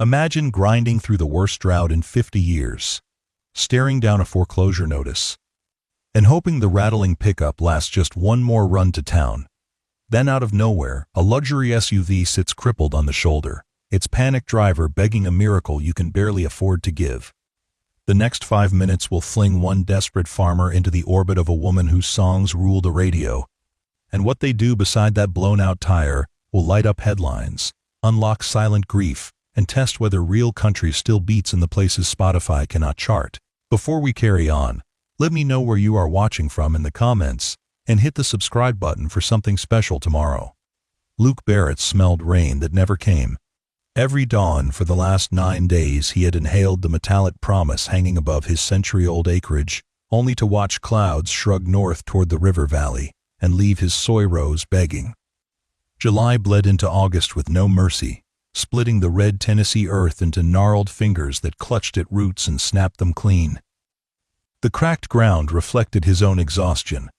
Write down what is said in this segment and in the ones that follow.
Imagine grinding through the worst drought in 50 years, staring down a foreclosure notice, and hoping the rattling pickup lasts just one more run to town. Then out of nowhere, a luxury SUV sits crippled on the shoulder, its panicked driver begging a miracle you can barely afford to give. The next 5 minutes will fling one desperate farmer into the orbit of a woman whose songs rule the radio, and what they do beside that blown-out tire will light up headlines, unlock silent grief, and test whether real country still beats in the places Spotify cannot chart. Before we carry on, let me know where you are watching from in the comments, and hit the subscribe button for something special tomorrow. Luke Barrett smelled rain that never came. Every dawn for the last 9 days he had inhaled the metallic promise hanging above his century-old acreage, only to watch clouds shrug north toward the river valley and leave his soy rows begging. July bled into August with no mercy, splitting the red Tennessee earth into gnarled fingers that clutched at roots and snapped them clean. The cracked ground reflected his own exhaustion.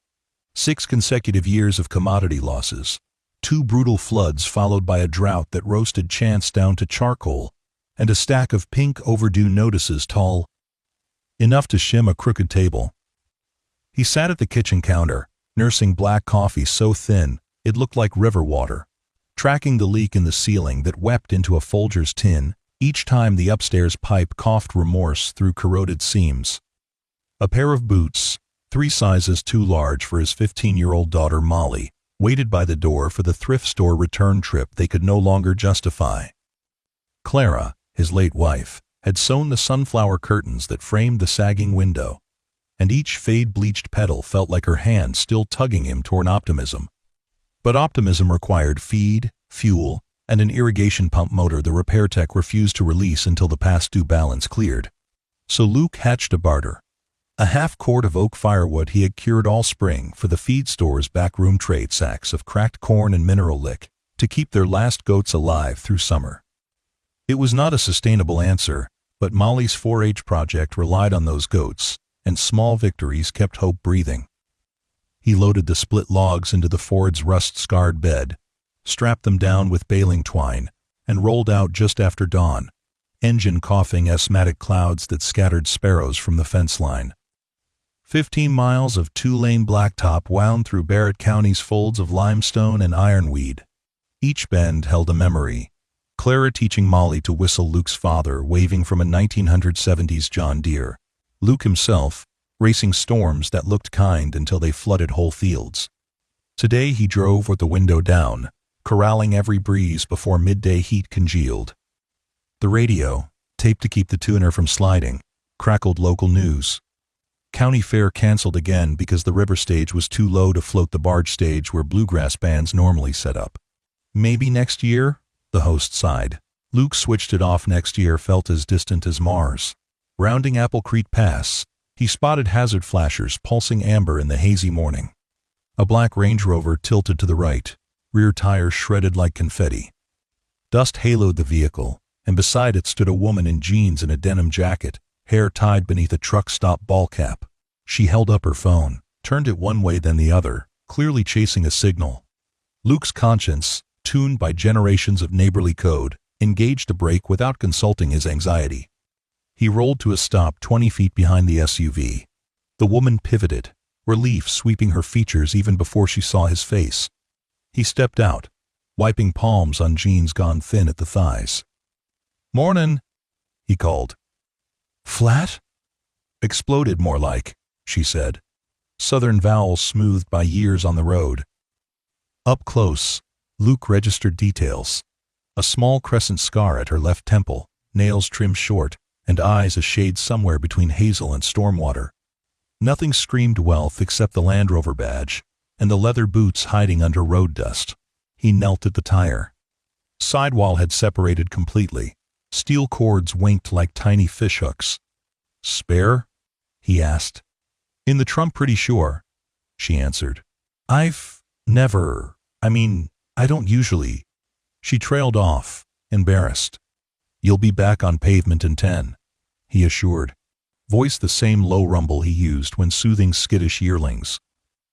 6 consecutive years of commodity losses, 2 brutal floods followed by a drought that roasted chance down to charcoal, and a stack of pink overdue notices tall enough to shim a crooked table. He sat at the kitchen counter, nursing black coffee so thin it looked like river water, tracking the leak in the ceiling that wept into a Folgers tin each time the upstairs pipe coughed remorse through corroded seams. A pair of boots, 3 sizes too large for his 15-year-old daughter Molly, waited by the door for the thrift store return trip they could no longer justify. Clara, his late wife, had sewn the sunflower curtains that framed the sagging window, and each fade-bleached petal felt like her hand still tugging him toward optimism. But optimism required feed, fuel, and an irrigation pump motor the repair tech refused to release until the past due balance cleared. So Luke hatched a barter. A half-quart of oak firewood he had cured all spring for the feed store's backroom trade sacks of cracked corn and mineral lick to keep their last goats alive through summer. It was not a sustainable answer, but Molly's 4-H project relied on those goats, and small victories kept hope breathing. He loaded the split logs into the Ford's rust-scarred bed, strapped them down with baling twine, and rolled out just after dawn, engine coughing asthmatic clouds that scattered sparrows from the fence line. 15 miles of 2-lane blacktop wound through Barrett County's folds of limestone and ironweed. Each bend held a memory. Clara teaching Molly to whistle Luke's father waving from a 1970s John Deere. Luke himself racing storms that looked kind until they flooded whole fields. Today he drove with the window down, corralling every breeze before midday heat congealed. The radio, taped to keep the tuner from sliding, crackled local news. County Fair canceled again because the river stage was too low to float the barge stage where bluegrass bands normally set up. Maybe next year, the host sighed. Luke switched it off. Next year felt as distant as Mars. Rounding Apple Creek Pass, he spotted hazard flashers pulsing amber in the hazy morning. A black Range Rover tilted to the right, rear tires shredded like confetti. Dust haloed the vehicle, and beside it stood a woman in jeans and a denim jacket, hair tied beneath a truck stop ball cap. She held up her phone, turned it one way then the other, clearly chasing a signal. Luke's conscience, tuned by generations of neighborly code, engaged the brake without consulting his anxiety. He rolled to a stop 20 feet behind the SUV. The woman pivoted, relief sweeping her features even before she saw his face. He stepped out, wiping palms on jeans gone thin at the thighs. "Mornin'," he called. "Flat?" "Exploded more like," she said, southern vowels smoothed by years on the road. Up close, Luke registered details. A small crescent scar at her left temple, nails trimmed short, and eyes a shade somewhere between hazel and stormwater. Nothing screamed wealth except the Land Rover badge, and the leather boots hiding under road dust. He knelt at the tire. Sidewall had separated completely. Steel cords winked like tiny fishhooks. "Spare?" he asked. "In the trunk, pretty sure," she answered. "I've never, I don't usually." She trailed off, embarrassed. "You'll be back on pavement in 10, he assured, voice the same low rumble he used when soothing skittish yearlings.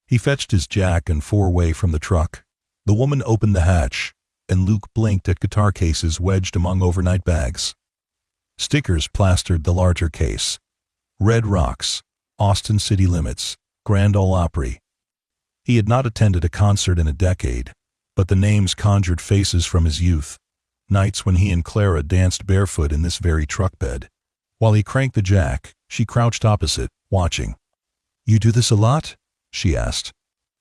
He fetched his jack and 4-way from the truck. The woman opened the hatch, and Luke blinked at guitar cases wedged among overnight bags. Stickers plastered the larger case. Red Rocks, Austin City Limits, Grand Ole Opry. He had not attended a concert in a decade, but the names conjured faces from his youth, nights when he and Clara danced barefoot in this very truck bed. While he cranked the jack, she crouched opposite, watching. "You do this a lot?" she asked.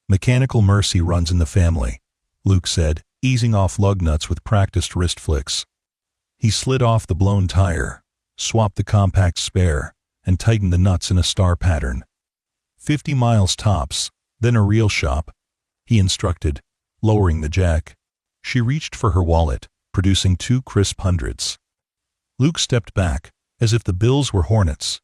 "Mechanical mercy runs in the family," Luke said, easing off lug nuts with practiced wrist flicks. He slid off the blown tire, swapped the compact spare, and tightened the nuts in a star pattern. 50 miles tops, then a real shop, he instructed, lowering the jack. She reached for her wallet, producing 2 crisp hundreds. Luke stepped back, as if the bills were hornets.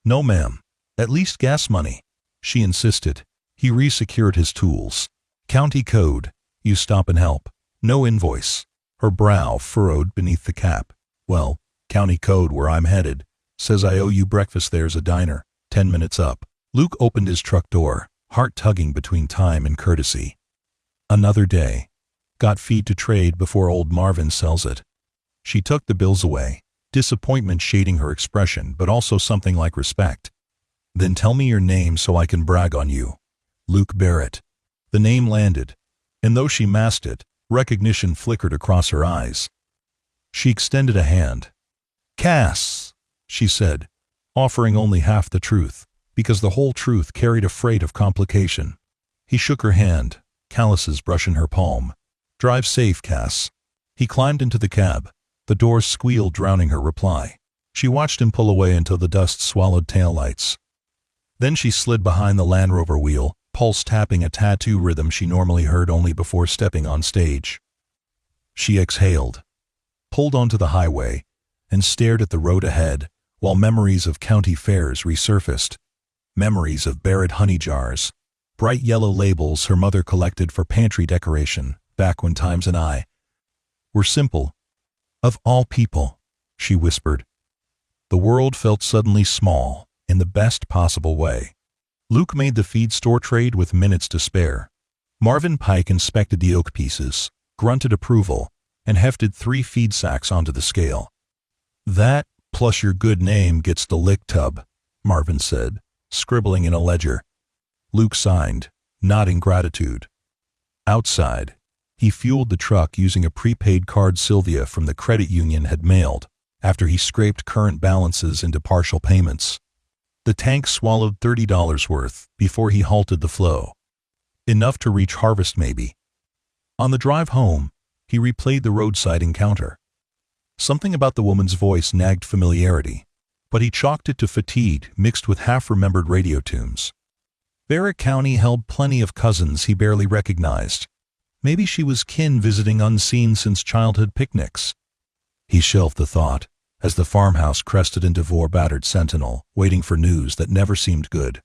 "No, ma'am. At least gas money," she insisted. He resecured his tools. "County code. You stop and help. No invoice." Her brow furrowed beneath the cap. "Well, county code where I'm headed. Says I owe you breakfast. There's a diner. 10 minutes up." Luke opened his truck door, heart tugging between time and courtesy. "Another day. Got feed to trade before old Marvin sells it." She took the bills away, disappointment shading her expression, but also something like respect. "Then tell me your name so I can brag on you." "Luke Barrett." The name landed, and though she masked it, recognition flickered across her eyes. She extended a hand. "Cass," she said, offering only half the truth, because the whole truth carried a freight of complication. He shook her hand, calluses brushing her palm. "Drive safe, Cass." He climbed into the cab. The doors squealed, drowning her reply. She watched him pull away until the dust swallowed taillights. Then she slid behind the Land Rover wheel, pulse tapping a tattoo rhythm she normally heard only before stepping on stage. She exhaled, pulled onto the highway, and stared at the road ahead, while memories of county fairs resurfaced. Memories of Barrett honey jars, bright yellow labels her mother collected for pantry decoration, back when times and I were simple. "Of all people," she whispered. The world felt suddenly small, in the best possible way. Luke made the feed store trade with minutes to spare. Marvin Pike inspected the oak pieces, grunted approval, and hefted 3 feed sacks onto the scale. "That, plus your good name, gets the lick tub," Marvin said, scribbling in a ledger. Luke signed, nodding gratitude. Outside, he fueled the truck using a prepaid card Sylvia from the credit union had mailed, after he scraped current balances into partial payments. The tank swallowed $30 worth before he halted the flow. Enough to reach Harvest, maybe. On the drive home, he replayed the roadside encounter. Something about the woman's voice nagged familiarity, but he chalked it to fatigue mixed with half-remembered radio tunes. Barrett County held plenty of cousins he barely recognized. Maybe she was kin visiting unseen since childhood picnics. He shelved the thought, as the farmhouse crested into battered sentinel, waiting for news that never seemed good.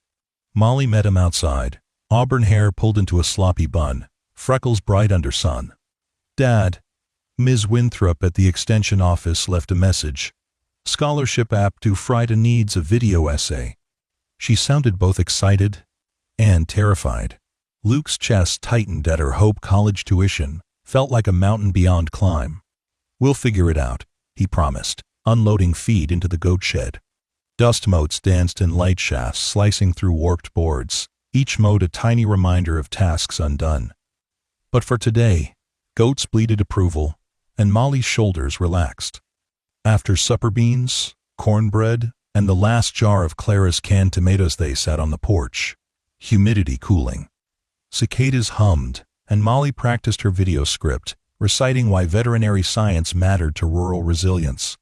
Molly met him outside, auburn hair pulled into a sloppy bun, freckles bright under sun. "Dad." Ms. Winthrop at the extension office left a message. "Scholarship app to Friday needs a video essay." She sounded both excited and terrified. Luke's chest tightened at her Hope College tuition, felt like a mountain beyond climb. "We'll figure it out," he promised, unloading feed into the goat shed. Dust motes danced in light shafts slicing through warped boards, each mote a tiny reminder of tasks undone. But for today, goats bleated approval, and Molly's shoulders relaxed. After supper beans, cornbread, and the last jar of Clara's canned tomatoes they sat on the porch, humidity cooling. Cicadas hummed, and Molly practiced her video script, reciting why veterinary science mattered to rural resilience.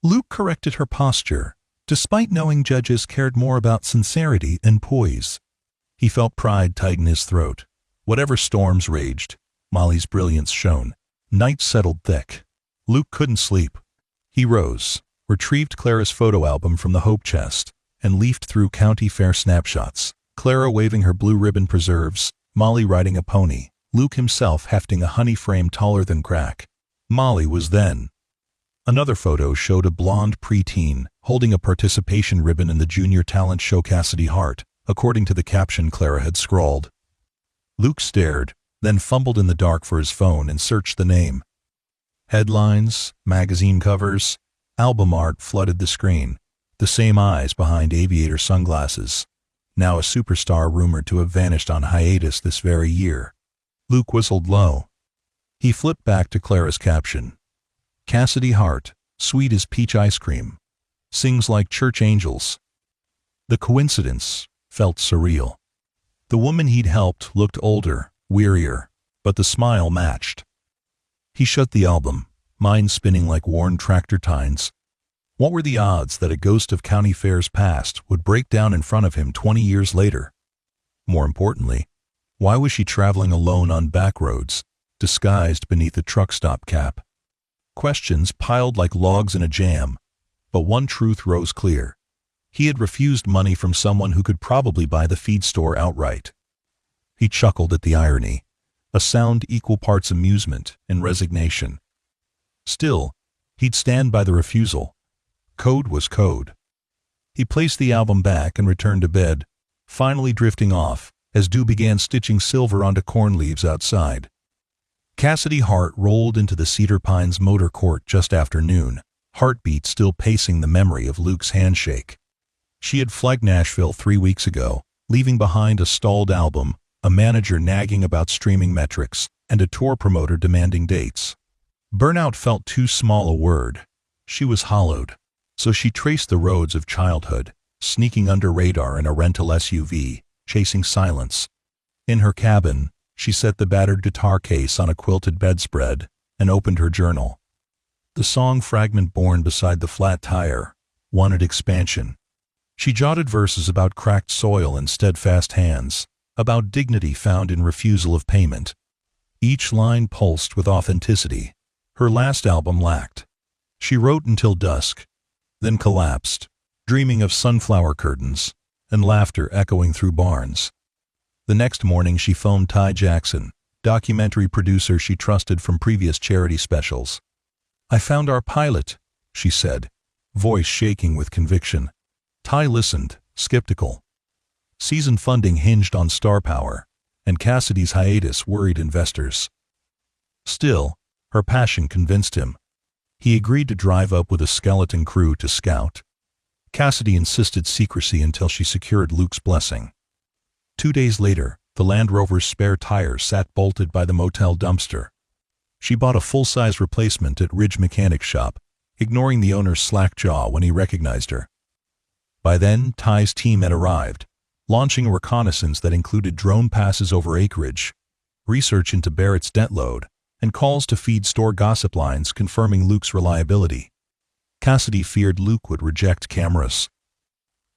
Luke corrected her posture, despite knowing judges cared more about sincerity and poise. He felt pride tighten his throat. Whatever storms raged, Molly's brilliance shone. Night settled thick. Luke couldn't sleep. He rose, retrieved Clara's photo album from the Hope chest, and leafed through county fair snapshots. Clara waving her blue ribbon preserves, Molly riding a pony, Luke himself hefting a honey frame taller than crack. Molly was then. Another photo showed a blonde preteen holding a participation ribbon in the junior talent show Cassidy Hart, according to the caption Clara had scrawled. Luke stared, then fumbled in the dark for his phone and searched the name. Headlines, magazine covers, album art flooded the screen, the same eyes behind aviator sunglasses. Now a superstar rumored to have vanished on hiatus this very year. Luke whistled low. He flipped back to Clara's caption. Cassidy Hart, sweet as peach ice cream. Sings like church angels. The coincidence felt surreal. The woman he'd helped looked older, wearier, but the smile matched. He shut the album, mind spinning like worn tractor tines. What were the odds that a ghost of county fairs past would break down in front of him 20 years later? More importantly, why was she traveling alone on back roads, disguised beneath a truck stop cap? Questions piled like logs in a jam, but one truth rose clear. He had refused money from someone who could probably buy the feed store outright. He chuckled at the irony, a sound equal parts amusement and resignation. Still, he'd stand by the refusal. Code was code. He placed the album back and returned to bed, finally drifting off as Dew began stitching silver onto corn leaves outside. Cassidy Hart rolled into the Cedar Pines motor court just after noon, heartbeat still pacing the memory of Luke's handshake. She had flagged Nashville 3 weeks ago, leaving behind a stalled album, a manager nagging about streaming metrics, and a tour promoter demanding dates. Burnout felt too small a word. She was hollowed. So she traced the roads of childhood, sneaking under radar in a rental SUV, chasing silence. In her cabin, she set the battered guitar case on a quilted bedspread and opened her journal. The song fragment born beside the flat tire wanted expansion. She jotted verses about cracked soil and steadfast hands, about dignity found in refusal of payment. Each line pulsed with authenticity. Her last album lacked. She wrote until dusk, then collapsed, dreaming of sunflower curtains and laughter echoing through barns. The next morning she phoned Ty Jackson, documentary producer she trusted from previous charity specials. "I found our pilot," she said, voice shaking with conviction. Ty listened, skeptical. Season funding hinged on star power, and Cassidy's hiatus worried investors. Still, her passion convinced him. He agreed to drive up with a skeleton crew to scout. Cassidy insisted secrecy until she secured Luke's blessing. 2 days later, the Land Rover's spare tire sat bolted by the motel dumpster. She bought a full-size replacement at Ridge Mechanic Shop, ignoring the owner's slack jaw when he recognized her. By then, Ty's team had arrived, launching a reconnaissance that included drone passes over acreage, research into Barrett's debt load, and calls to feed store gossip lines confirming Luke's reliability. Cassidy feared Luke would reject cameras.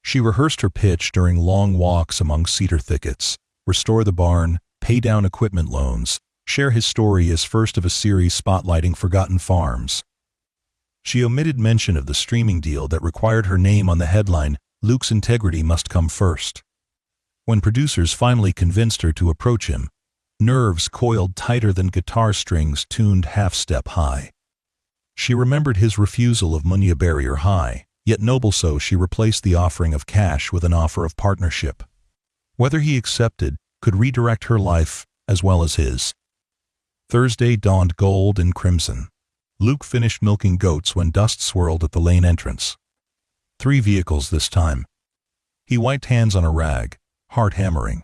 She rehearsed her pitch during long walks among cedar thickets, restore the barn, pay down equipment loans, share his story as first of a series spotlighting forgotten farms. She omitted mention of the streaming deal that required her name on the headline, "Luke's integrity must come first." When producers finally convinced her to approach him, nerves coiled tighter than guitar strings tuned half-step high. She remembered his refusal of money a barrier high, yet noble so she replaced the offering of cash with an offer of partnership. Whether he accepted could redirect her life as well as his. Thursday dawned gold and crimson. Luke finished milking goats when dust swirled at the lane entrance. 3 vehicles this time. He wiped hands on a rag, heart hammering.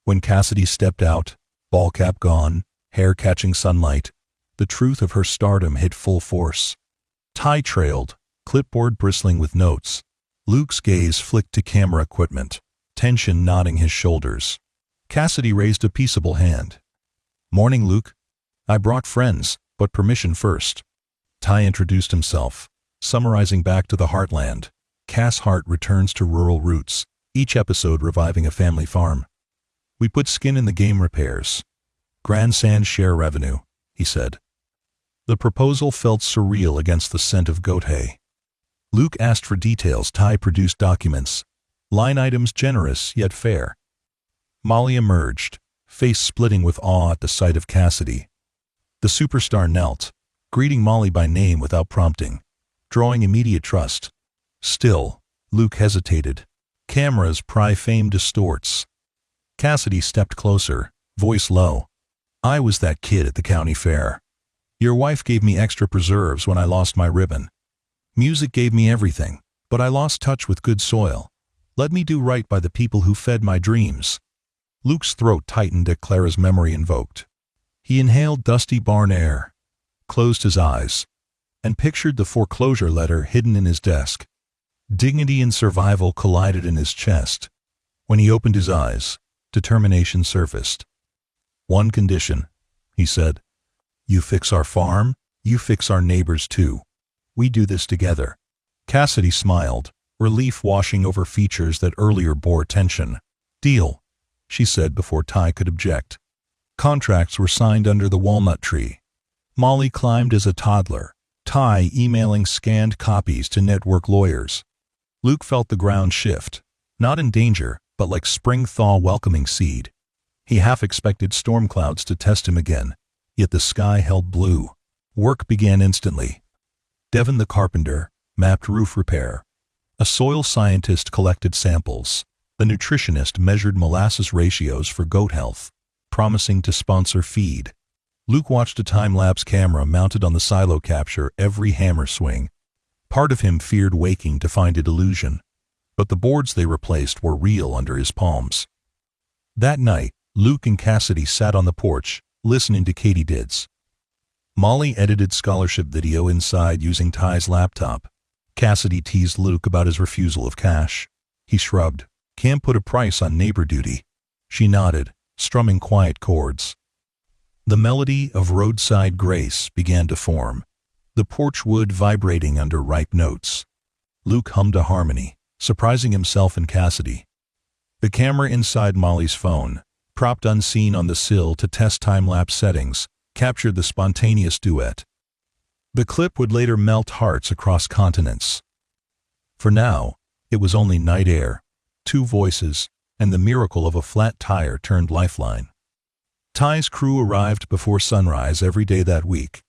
When Cassidy stepped out, ball cap gone, hair catching sunlight, the truth of her stardom hit full force. Ty trailed, clipboard bristling with notes. Luke's gaze flicked to camera equipment, tension knotting his shoulders. Cassidy raised a peaceable hand. "Morning, Luke. I brought friends, but permission first." Ty introduced himself, summarizing back to the heartland. Cass Hart returns to rural roots, each episode reviving a family farm. "We put skin in the game repairs. Grand Sand share revenue," he said. The proposal felt surreal against the scent of goat hay. Luke asked for details. Ty produced documents. Line items generous yet fair. Molly emerged, face splitting with awe at the sight of Cassidy. The superstar knelt, greeting Molly by name without prompting, drawing immediate trust. Still, Luke hesitated. Cameras pry fame distorts. Cassidy stepped closer, voice low. I was that kid at the county fair. Your wife gave me extra preserves when I lost my ribbon. Music gave me everything, but I lost touch with good soil. Let me do right by the people who fed my dreams." Luke's throat tightened at Clara's memory invoked. He inhaled dusty barn air, closed his eyes, and pictured the foreclosure letter hidden in his desk. Dignity and survival collided in his chest. When he opened his eyes, determination surfaced. "One condition," he said. "You fix our farm, you fix our neighbors too. We do this together." Cassidy smiled, relief washing over features that earlier bore tension. "Deal," she said before Ty could object. Contracts were signed under the walnut tree. Molly climbed as a toddler, Ty emailing scanned copies to network lawyers. Luke felt the ground shift, not in danger, but like spring thaw welcoming seed. He half expected storm clouds to test him again, yet the sky held blue. Work began instantly. Devin the carpenter mapped roof repair. A soil scientist collected samples. The nutritionist measured molasses ratios for goat health, promising to sponsor feed. Luke watched a time-lapse camera mounted on the silo capture every hammer swing. Part of him feared waking to find it illusion, but the boards they replaced were real under his palms. That night, Luke and Cassidy sat on the porch, listening to katydids. Molly edited scholarship video inside using Ty's laptop. Cassidy teased Luke about his refusal of cash. He shrugged. "Can't put a price on neighbor duty." She nodded, strumming quiet chords. The melody of roadside grace began to form, the porch wood vibrating under ripe notes. Luke hummed a harmony, surprising himself and Cassidy. The camera inside Molly's phone, propped unseen on the sill to test time-lapse settings, captured the spontaneous duet. The clip would later melt hearts across continents. For now, it was only night air, two voices, and the miracle of a flat tire turned lifeline. Ty's crew arrived before sunrise every day that week,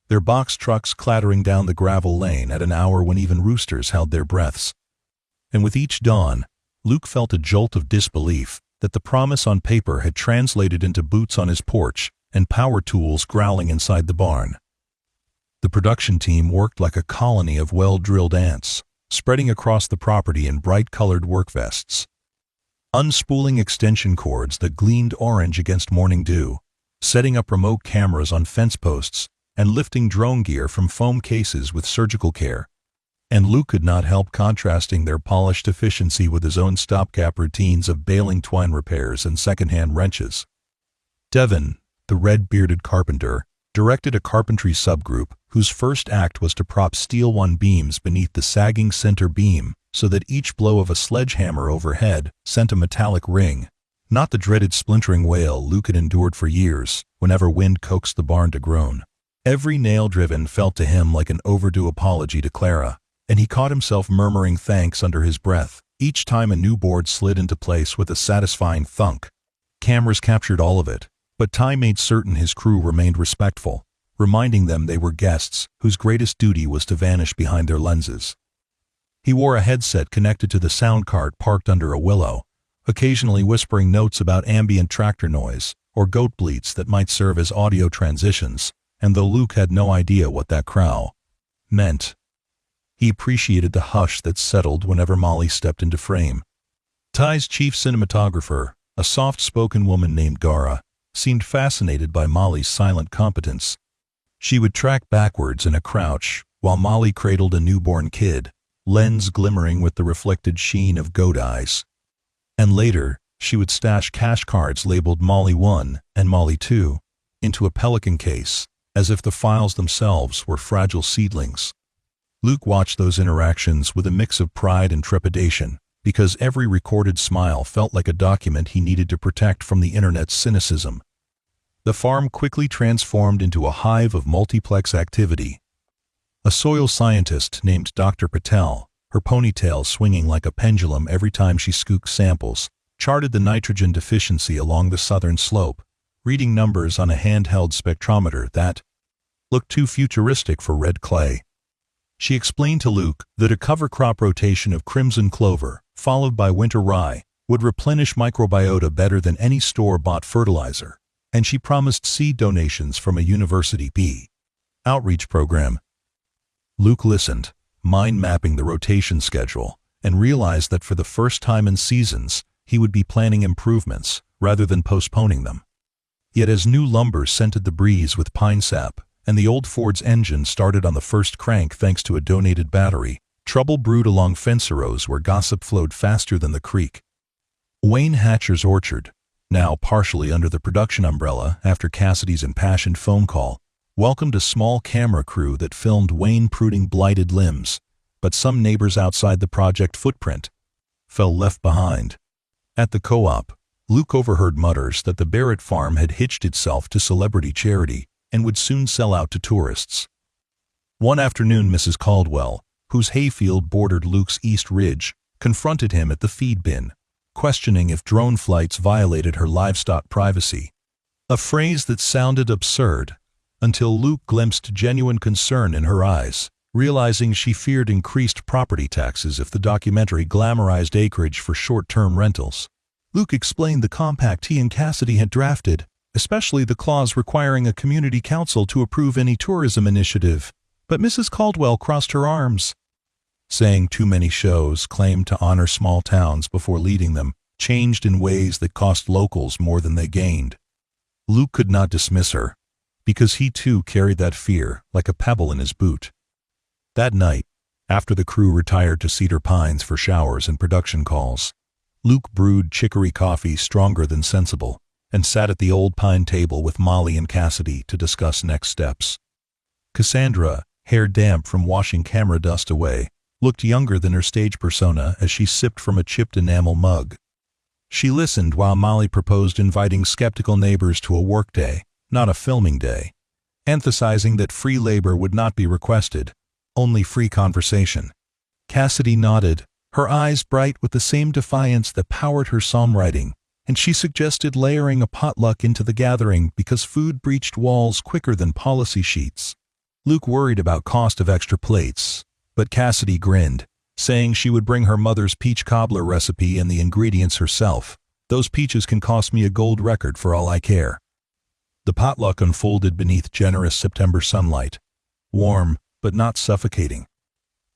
their box trucks clattering down the gravel lane at an hour when even roosters held their breaths. And with each dawn, Luke felt a jolt of disbelief that the promise on paper had translated into boots on his porch and power tools growling inside the barn. The production team worked like a colony of well-drilled ants, spreading across the property in bright-colored work vests. Unspooling extension cords that gleamed orange against morning dew, setting up remote cameras on fence posts, and lifting drone gear from foam cases with surgical care. And Luke could not help contrasting their polished efficiency with his own stopgap routines of baling twine repairs and second-hand wrenches. Devin, the red-bearded carpenter, directed a carpentry subgroup whose first act was to prop steel-one beams beneath the sagging center beam so that each blow of a sledgehammer overhead sent a metallic ring, not the dreaded splintering wail Luke had endured for years whenever wind coaxed the barn to groan. Every nail driven felt to him like an overdue apology to Clara, and he caught himself murmuring thanks under his breath each time a new board slid into place with a satisfying thunk. Cameras captured all of it, but Ty made certain his crew remained respectful, reminding them they were guests whose greatest duty was to vanish behind their lenses. He wore a headset connected to the sound cart parked under a willow, occasionally whispering notes about ambient tractor noise or goat bleats that might serve as audio transitions, and though Luke had no idea what that crow meant, he appreciated the hush that settled whenever Molly stepped into frame. Ty's chief cinematographer, a soft-spoken woman named Gara, seemed fascinated by Molly's silent competence. She would track backwards in a crouch while Molly cradled a newborn kid, lens glimmering with the reflected sheen of goat eyes. And later, she would stash cash cards labeled Molly 1 and Molly 2 into a pelican case, as if the files themselves were fragile seedlings. Luke watched those interactions with a mix of pride and trepidation, because every recorded smile felt like a document he needed to protect from the internet's cynicism. The farm quickly transformed into a hive of multiplex activity. A soil scientist named Dr. Patel, her ponytail swinging like a pendulum every time she scooped samples, charted the nitrogen deficiency along the southern slope, reading numbers on a handheld spectrometer that looked too futuristic for red clay. She explained to Luke that a cover crop rotation of crimson clover, followed by winter rye, would replenish microbiota better than any store-bought fertilizer, and she promised seed donations from a university outreach program. Luke listened, mind-mapping the rotation schedule, and realized that for the first time in seasons, he would be planning improvements rather than postponing them. Yet as new lumber scented the breeze with pine sap, and the old Ford's engine started on the first crank thanks to a donated battery, trouble brewed along fence rows where gossip flowed faster than the creek. Wayne Hatcher's orchard, now partially under the production umbrella after Cassidy's impassioned phone call, welcomed a small camera crew that filmed Wayne pruning blighted limbs, but some neighbors outside the project footprint fell left behind. At the co-op, Luke overheard mutters that the Barrett farm had hitched itself to celebrity charity and would soon sell out to tourists. One afternoon, Mrs. Caldwell, whose hayfield bordered Luke's East Ridge, confronted him at the feed bin, questioning if drone flights violated her livestock privacy, a phrase that sounded absurd until Luke glimpsed genuine concern in her eyes, realizing she feared increased property taxes if the documentary glamorized acreage for short-term rentals. Luke explained the compact he and Cassidy had drafted, especially the clause requiring a community council to approve any tourism initiative, but Mrs. Caldwell crossed her arms, saying too many shows claimed to honor small towns before leading them, changed in ways that cost locals more than they gained. Luke could not dismiss her, because he too carried that fear like a pebble in his boot. That night, after the crew retired to Cedar Pines for showers and production calls, Luke brewed chicory coffee stronger than sensible and sat at the old pine table with Molly and Cassidy to discuss next steps. Cassandra, hair damp from washing camera dust away, looked younger than her stage persona as she sipped from a chipped enamel mug. She listened while Molly proposed inviting skeptical neighbors to a workday, not a filming day, emphasizing that free labor would not be requested, only free conversation. Cassidy nodded, her eyes bright with the same defiance that powered her psalm-writing, and she suggested layering a potluck into the gathering because food breached walls quicker than policy sheets. Luke worried about cost of extra plates, but Cassidy grinned, saying she would bring her mother's peach cobbler recipe and the ingredients herself. Those peaches can cost me a gold record for all I care. The potluck unfolded beneath generous September sunlight, warm but not suffocating.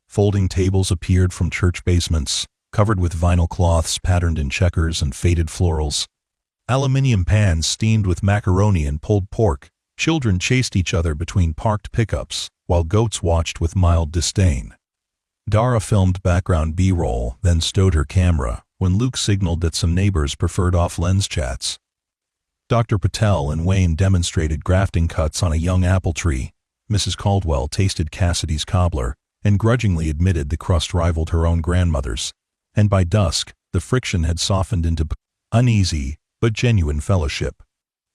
Folding tables appeared from church basements, covered with vinyl cloths patterned in checkers and faded florals. Aluminium pans steamed with macaroni and pulled pork. Children chased each other between parked pickups, while goats watched with mild disdain. Dara filmed background B-roll, then stowed her camera, when Luke signaled that some neighbors preferred off-lens chats. Dr. Patel and Wayne demonstrated grafting cuts on a young apple tree. Mrs. Caldwell tasted Cassidy's cobbler and grudgingly admitted the crust rivaled her own grandmother's, and by dusk, the friction had softened into uneasy but genuine fellowship.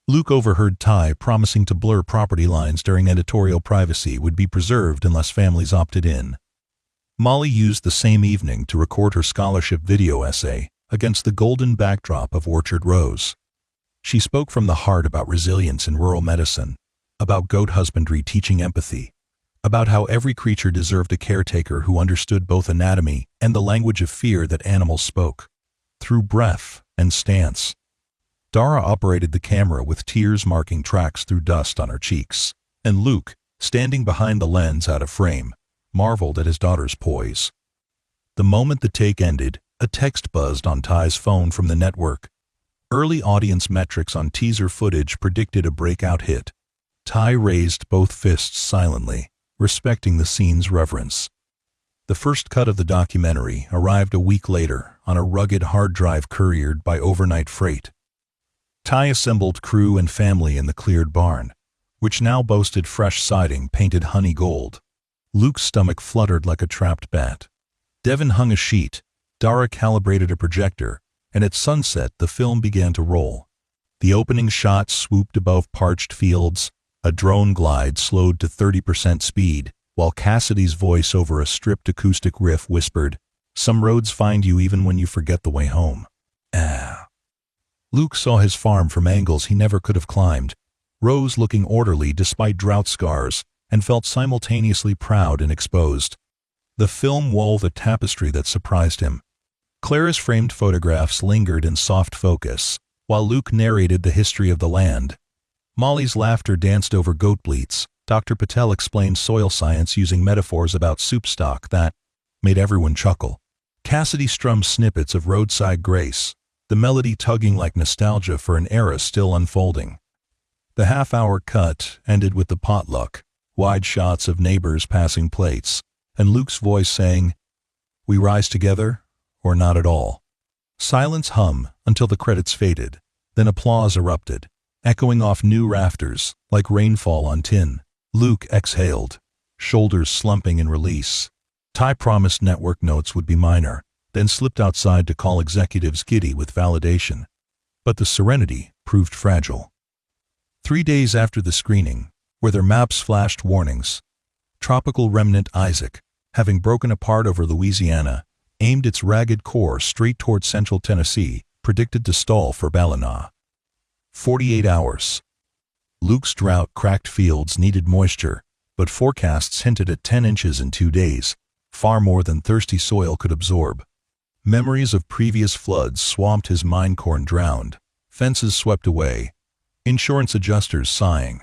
Luke overheard Ty promising to blur property lines during editorial privacy would be preserved unless families opted in. Molly used the same evening to record her scholarship video essay against the golden backdrop of Orchard Rose. She spoke from the heart about resilience in rural medicine, about goat husbandry teaching empathy, about how every creature deserved a caretaker who understood both anatomy and the language of fear that animals spoke, through breath and stance. Dara operated the camera with tears marking tracks through dust on her cheeks, and Luke, standing behind the lens out of frame, marveled at his daughter's poise. The moment the take ended, a text buzzed on Ty's phone from the network. Early audience metrics on teaser footage predicted a breakout hit. Ty raised both fists silently, respecting the scene's reverence. The first cut of the documentary arrived a week later on a rugged hard drive couriered by overnight freight. Ty assembled crew and family in the cleared barn, which now boasted fresh siding painted honey gold. Luke's stomach fluttered like a trapped bat. Devin hung a sheet, Dara calibrated a projector, and at sunset the film began to roll. The opening shot swooped above parched fields, a drone glide slowed to 30% speed, while Cassidy's voice over a stripped acoustic riff whispered, "Some roads find you even when you forget the way home." Luke saw his farm from angles he never could have climbed, rows looking orderly despite drought scars, and felt simultaneously proud and exposed. The film wove a tapestry that surprised him. Clara's framed photographs lingered in soft focus, while Luke narrated the history of the land, Molly's laughter danced over goat bleats. Dr. Patel explained soil science using metaphors about soup stock that made everyone chuckle. Cassidy strummed snippets of roadside grace, the melody tugging like nostalgia for an era still unfolding. The half-hour cut ended with the potluck, wide shots of neighbors passing plates, and Luke's voice saying, "We rise together, or not at all." Silence hum until the credits faded, then applause erupted, echoing off new rafters like rainfall on tin. Luke exhaled, shoulders slumping in release. Ty promised network notes would be minor, then slipped outside to call executives giddy with validation. But the Serenity proved fragile. 3 days after the screening, where their maps flashed warnings, tropical remnant Isaac, having broken apart over Louisiana, aimed its ragged core straight toward central Tennessee, predicted to stall for Ballina. 48 hours. Luke's drought-cracked fields needed moisture, but forecasts hinted at 10 inches in 2 days, far more than thirsty soil could absorb. Memories of previous floods swamped his mine corn drowned, fences swept away, insurance adjusters sighing.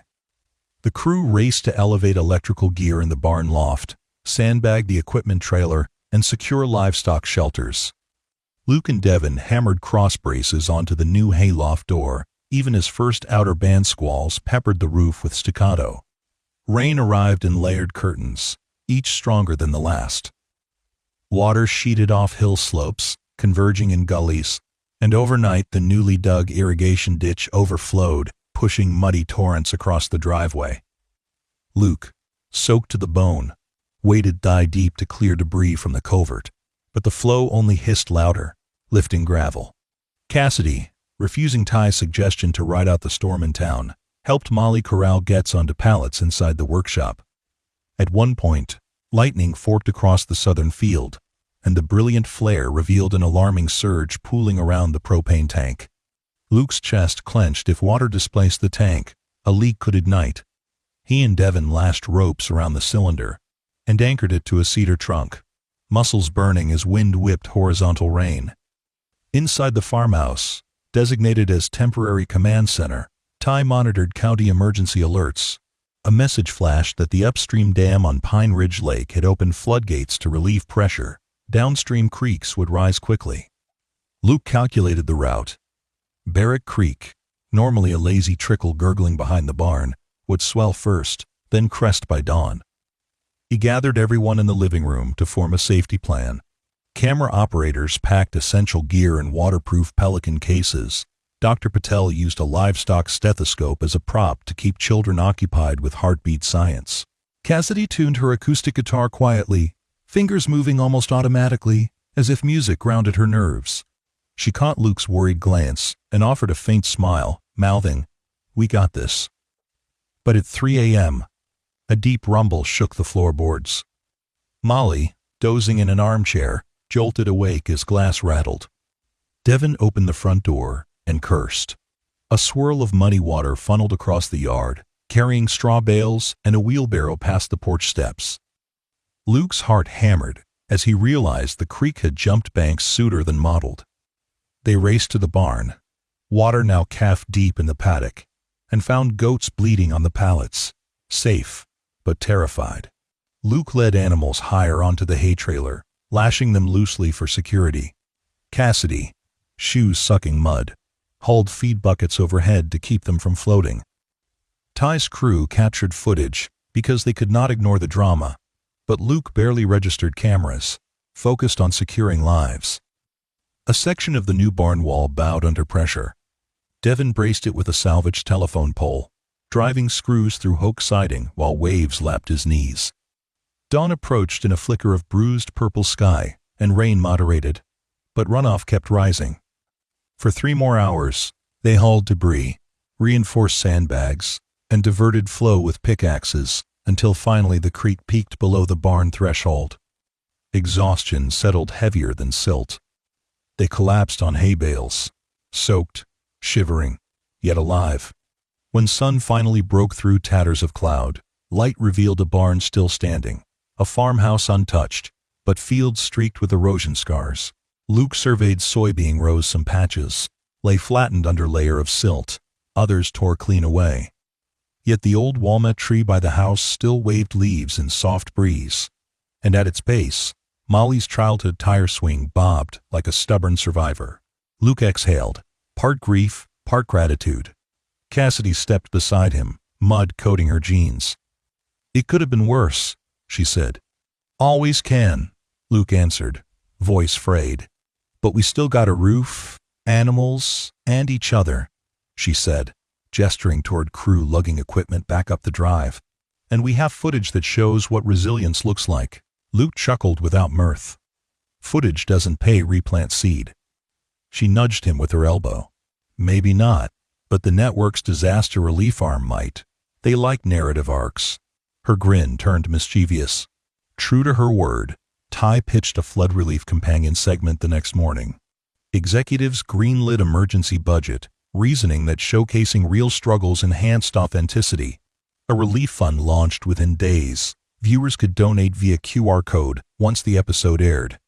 The crew raced to elevate electrical gear in the barn loft, sandbag the equipment trailer, and secure livestock shelters. Luke and Devin hammered cross braces onto the new hayloft door, even as first outer band squalls peppered the roof with staccato. Rain arrived in layered curtains, each stronger than the last. Water sheeted off hill slopes, converging in gullies, and overnight the newly dug irrigation ditch overflowed, pushing muddy torrents across the driveway. Luke, soaked to the bone, waded thigh-deep to clear debris from the culvert, but the flow only hissed louder, lifting gravel. Cassidy, refusing Ty's suggestion to ride out the storm in town, helped Molly corral Getz onto pallets inside the workshop. At one point, lightning forked across the southern field, and the brilliant flare revealed an alarming surge pooling around the propane tank. Luke's chest clenched. If water displaced the tank, a leak could ignite. He and Devin lashed ropes around the cylinder and anchored it to a cedar trunk, muscles burning as wind whipped horizontal rain. Inside the farmhouse, designated as temporary command center, Ty monitored county emergency alerts. A message flashed that the upstream dam on Pine Ridge Lake had opened floodgates to relieve pressure. Downstream creeks would rise quickly. Luke calculated the route. Barrack Creek, normally a lazy trickle gurgling behind the barn, would swell first, then crest by dawn. He gathered everyone in the living room to form a safety plan. Camera operators packed essential gear in waterproof Pelican cases. Dr. Patel used a livestock stethoscope as a prop to keep children occupied with heartbeat science. Cassidy tuned her acoustic guitar quietly, fingers moving almost automatically, as if music grounded her nerves. She caught Luke's worried glance and offered a faint smile, mouthing, "We got this." But at 3 a.m., a deep rumble shook the floorboards. Molly, dozing in an armchair, jolted awake as glass rattled. Devin opened the front door and cursed. A swirl of muddy water funneled across the yard, carrying straw bales and a wheelbarrow past the porch steps. Luke's heart hammered as he realized the creek had jumped banks sooner than modeled. They raced to the barn, water now calf-deep in the paddock, and found goats bleeding on the pallets, safe, but terrified. Luke led animals higher onto the hay trailer, lashing them loosely for security. Cassidy, shoes sucking mud, hauled feed buckets overhead to keep them from floating. Ty's crew captured footage because they could not ignore the drama, but Luke barely registered cameras, focused on securing lives. A section of the new barn wall bowed under pressure. Devin braced it with a salvaged telephone pole, driving screws through oak siding while waves lapped his knees. Dawn approached in a flicker of bruised purple sky, and rain moderated, but runoff kept rising. For 3 more hours, they hauled debris, reinforced sandbags, and diverted flow with pickaxes, until finally the creek peaked below the barn threshold. Exhaustion settled heavier than silt. They collapsed on hay bales, soaked, shivering, yet alive. When sun finally broke through tatters of cloud, light revealed a barn still standing, a farmhouse untouched, but fields streaked with erosion scars. Luke surveyed soybean rows. Some patches lay flattened under layer of silt, others tore clean away. Yet the old walnut tree by the house still waved leaves in soft breeze. And at its base, Molly's childhood tire swing bobbed like a stubborn survivor. Luke exhaled, part grief, part gratitude. Cassidy stepped beside him, mud coating her jeans. "It could have been worse," she said. "Always can," Luke answered, voice frayed. "But we still got a roof, animals, and each other," she said, gesturing toward crew lugging equipment back up the drive. "And we have footage that shows what resilience looks like." Luke chuckled without mirth. "Footage doesn't pay replant seed." She nudged him with her elbow. "Maybe not, but the network's disaster relief arm might. They like narrative arcs." Her grin turned mischievous. True to her word, Ty pitched a flood relief companion segment the next morning. Executives greenlit emergency budget, reasoning that showcasing real struggles enhanced authenticity. A relief fund launched within days. Viewers could donate via QR code once the episode aired.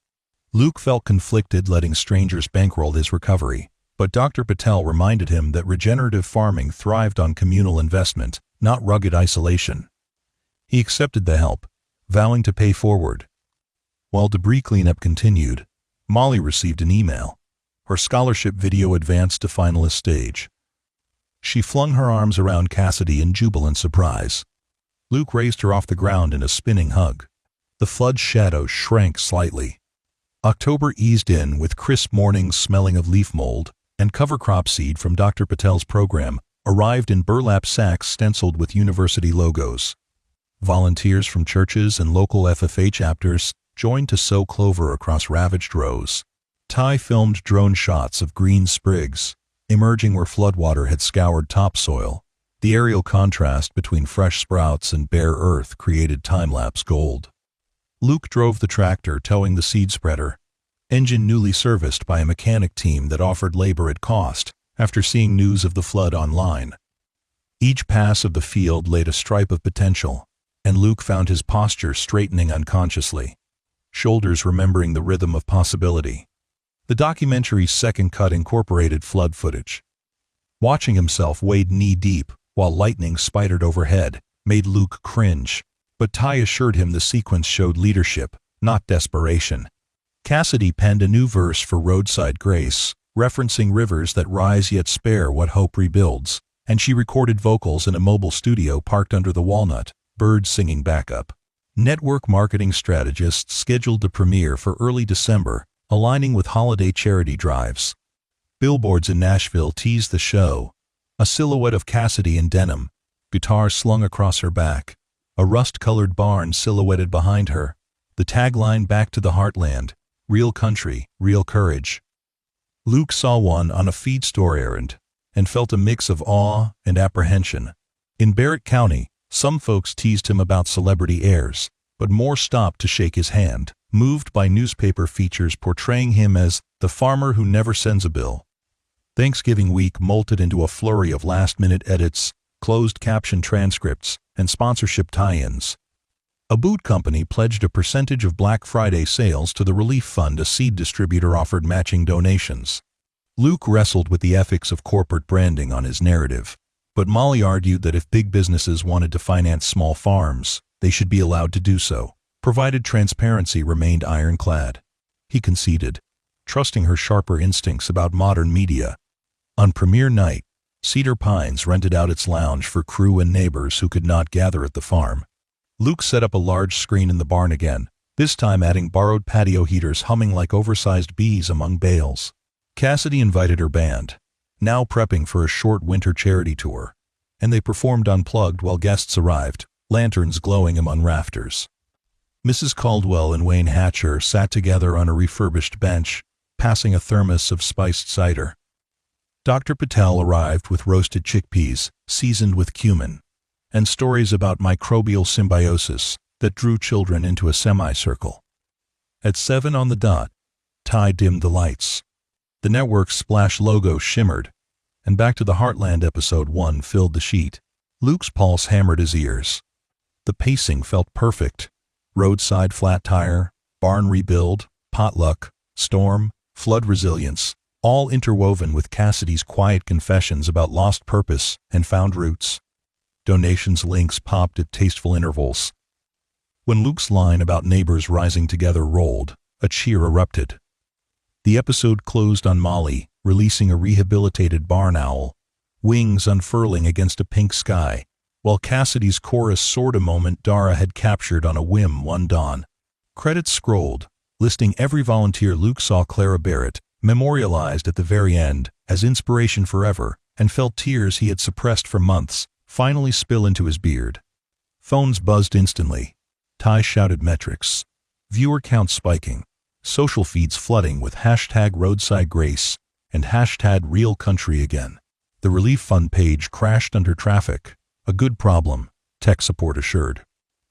Luke felt conflicted letting strangers bankroll his recovery, but Dr. Patel reminded him that regenerative farming thrived on communal investment, not rugged isolation. He accepted the help, vowing to pay forward. While debris cleanup continued, Molly received an email. Her scholarship video advanced to finalist stage. She flung her arms around Cassidy in jubilant surprise. Luke raised her off the ground in a spinning hug. The flood's shadow shrank slightly. October eased in with crisp mornings smelling of leaf mold, and cover crop seed from Dr. Patel's program arrived in burlap sacks stenciled with university logos. Volunteers from churches and local FFA chapters joined to sow clover across ravaged rows. Ty filmed drone shots of green sprigs, emerging where floodwater had scoured topsoil. The aerial contrast between fresh sprouts and bare earth created time-lapse gold. Luke drove the tractor towing the seed spreader, engine newly serviced by a mechanic team that offered labor at cost after seeing news of the flood online. Each pass of the field laid a stripe of potential, and Luke found his posture straightening unconsciously, shoulders remembering the rhythm of possibility. The documentary's second cut incorporated flood footage. Watching himself wade knee-deep while lightning spidered overhead made Luke cringe, but Ty assured him the sequence showed leadership, not desperation. Cassidy penned a new verse for Roadside Grace, referencing rivers that rise yet spare what hope rebuilds, and she recorded vocals in a mobile studio parked under the walnut, birds singing backup. Network marketing strategists scheduled the premiere for early December, aligning with holiday charity drives. Billboards in Nashville teased the show, a silhouette of Cassidy in denim, guitar slung across her back, a rust-colored barn silhouetted behind her, the tagline "Back to the Heartland, real country, real courage." Luke saw one on a feed store errand and felt a mix of awe and apprehension. In Barrett County, some folks teased him about celebrity heirs, but more stopped to shake his hand, moved by newspaper features portraying him as the farmer who never sends a bill. Thanksgiving week molted into a flurry of last-minute edits, closed caption transcripts, and sponsorship tie-ins. A boot company pledged a percentage of Black Friday sales to the relief fund. A seed distributor offered matching donations. Luke wrestled with the ethics of corporate branding on his narrative, but Molly argued that if big businesses wanted to finance small farms, they should be allowed to do so, provided transparency remained ironclad. He conceded, trusting her sharper instincts about modern media. On premiere night, Cedar Pines rented out its lounge for crew and neighbors who could not gather at the farm. Luke set up a large screen in the barn again, this time adding borrowed patio heaters humming like oversized bees among bales. Cassidy invited her band, now prepping for a short winter charity tour, and they performed unplugged while guests arrived, lanterns glowing among rafters. Mrs. Caldwell and Wayne Hatcher sat together on a refurbished bench, passing a thermos of spiced cider. Dr. Patel arrived with roasted chickpeas, seasoned with cumin, and stories about microbial symbiosis that drew children into a semicircle. At 7 on the dot, Ty dimmed the lights. The network's splash logo shimmered, and Back to the Heartland Episode 1 filled the sheet. Luke's pulse hammered his ears. The pacing felt perfect. Roadside flat tire, barn rebuild, potluck, storm, flood resilience, all interwoven with Cassidy's quiet confessions about lost purpose and found roots. Donations links popped at tasteful intervals. When Luke's line about neighbors rising together rolled, a cheer erupted. The episode closed on Molly releasing a rehabilitated barn owl, wings unfurling against a pink sky, while Cassidy's chorus soared a moment Dara had captured on a whim one dawn. Credits scrolled, listing every volunteer. Luke saw Clara Barrett, memorialized at the very end, as inspiration forever, and felt tears he had suppressed for months finally spill into his beard. Phones buzzed instantly. Ty shouted metrics. Viewer counts spiking. Social feeds flooding with hashtag roadside grace and hashtag real country again. The relief fund page crashed under traffic. A good problem, tech support assured.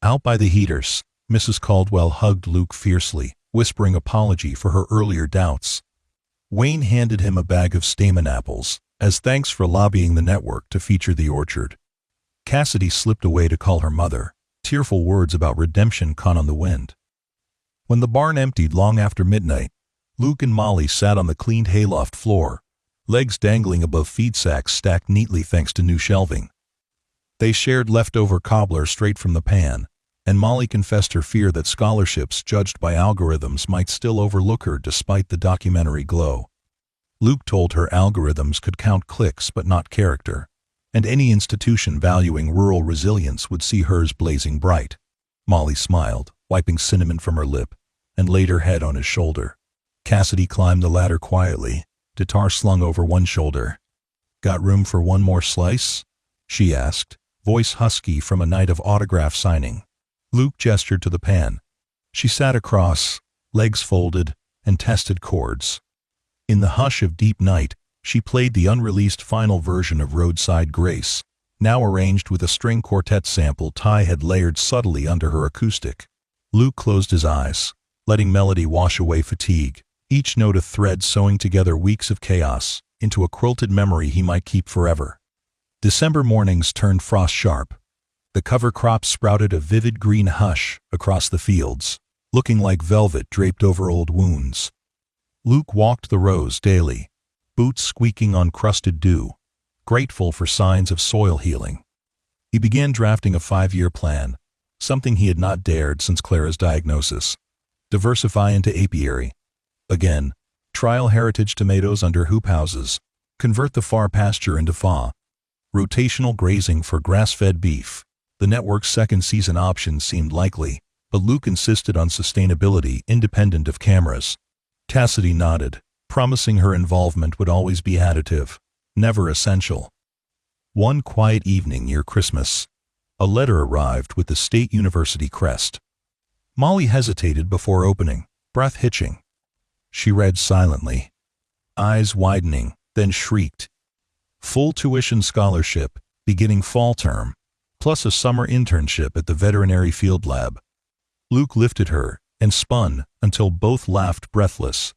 Out by the heaters, Mrs. Caldwell hugged Luke fiercely, whispering apology for her earlier doubts. Wayne handed him a bag of Stamen apples, as thanks for lobbying the network to feature the orchard. Cassidy slipped away to call her mother, tearful words about redemption caught on the wind. When the barn emptied long after midnight, Luke and Molly sat on the cleaned hayloft floor, legs dangling above feed sacks stacked neatly thanks to new shelving. They shared leftover cobbler straight from the pan, and Molly confessed her fear that scholarships judged by algorithms might still overlook her despite the documentary glow. Luke told her algorithms could count clicks but not character, and any institution valuing rural resilience would see hers blazing bright. Molly smiled, wiping cinnamon from her lip, and laid her head on his shoulder. Cassidy climbed the ladder quietly, guitar slung over one shoulder. "Got room for one more slice?" she asked, voice husky from a night of autograph signing. Luke gestured to the pan. She sat across, legs folded, and tested chords. In the hush of deep night, she played the unreleased final version of Roadside Grace, now arranged with a string quartet sample Ty had layered subtly under her acoustic. Luke closed his eyes, letting melody wash away fatigue, each note a thread sewing together weeks of chaos into a quilted memory he might keep forever. December mornings turned frost-sharp. The cover crops sprouted a vivid green hush across the fields, looking like velvet draped over old wounds. Luke walked the rows daily, boots squeaking on crusted dew, grateful for signs of soil healing. He began drafting a 5-year plan, something he had not dared since Clara's diagnosis. Diversify into apiary. Again, trial heritage tomatoes under hoop houses, convert the far pasture into fa. Rotational grazing for grass-fed beef. The network's second season option seemed likely, but Luke insisted on sustainability independent of cameras. Cassidy nodded, promising her involvement would always be additive, never essential. One quiet evening near Christmas, a letter arrived with the State University crest. Molly hesitated before opening, breath hitching. She read silently, eyes widening, then shrieked. Full tuition scholarship, beginning fall term, plus a summer internship at the veterinary field lab. Luke lifted her and spun until both laughed breathless.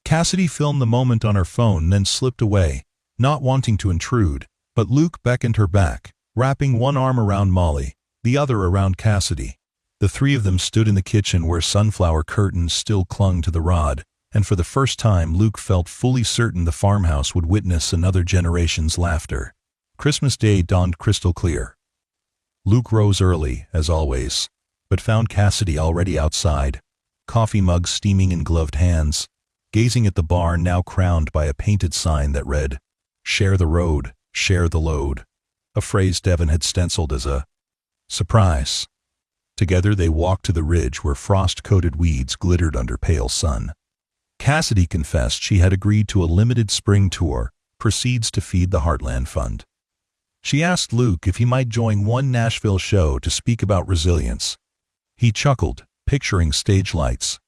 Cassidy filmed the moment on her phone, then slipped away, not wanting to intrude, but Luke beckoned her back, wrapping one arm around Molly, the other around Cassidy. The three of them stood in the kitchen where sunflower curtains still clung to the rod, and for the first time Luke felt fully certain the farmhouse would witness another generation's laughter. Christmas Day dawned crystal clear. Luke rose early, as always, but found Cassidy already outside, coffee mug steaming in gloved hands, gazing at the barn now crowned by a painted sign that read, "Share the road, share the load," a phrase Devon had stenciled as a surprise. Together they walked to the ridge where frost-coated weeds glittered under pale sun. Cassidy confessed she had agreed to a limited spring tour, proceeds to feed the Heartland Fund. She asked Luke if he might join one Nashville show to speak about resilience. He chuckled, picturing stage lights.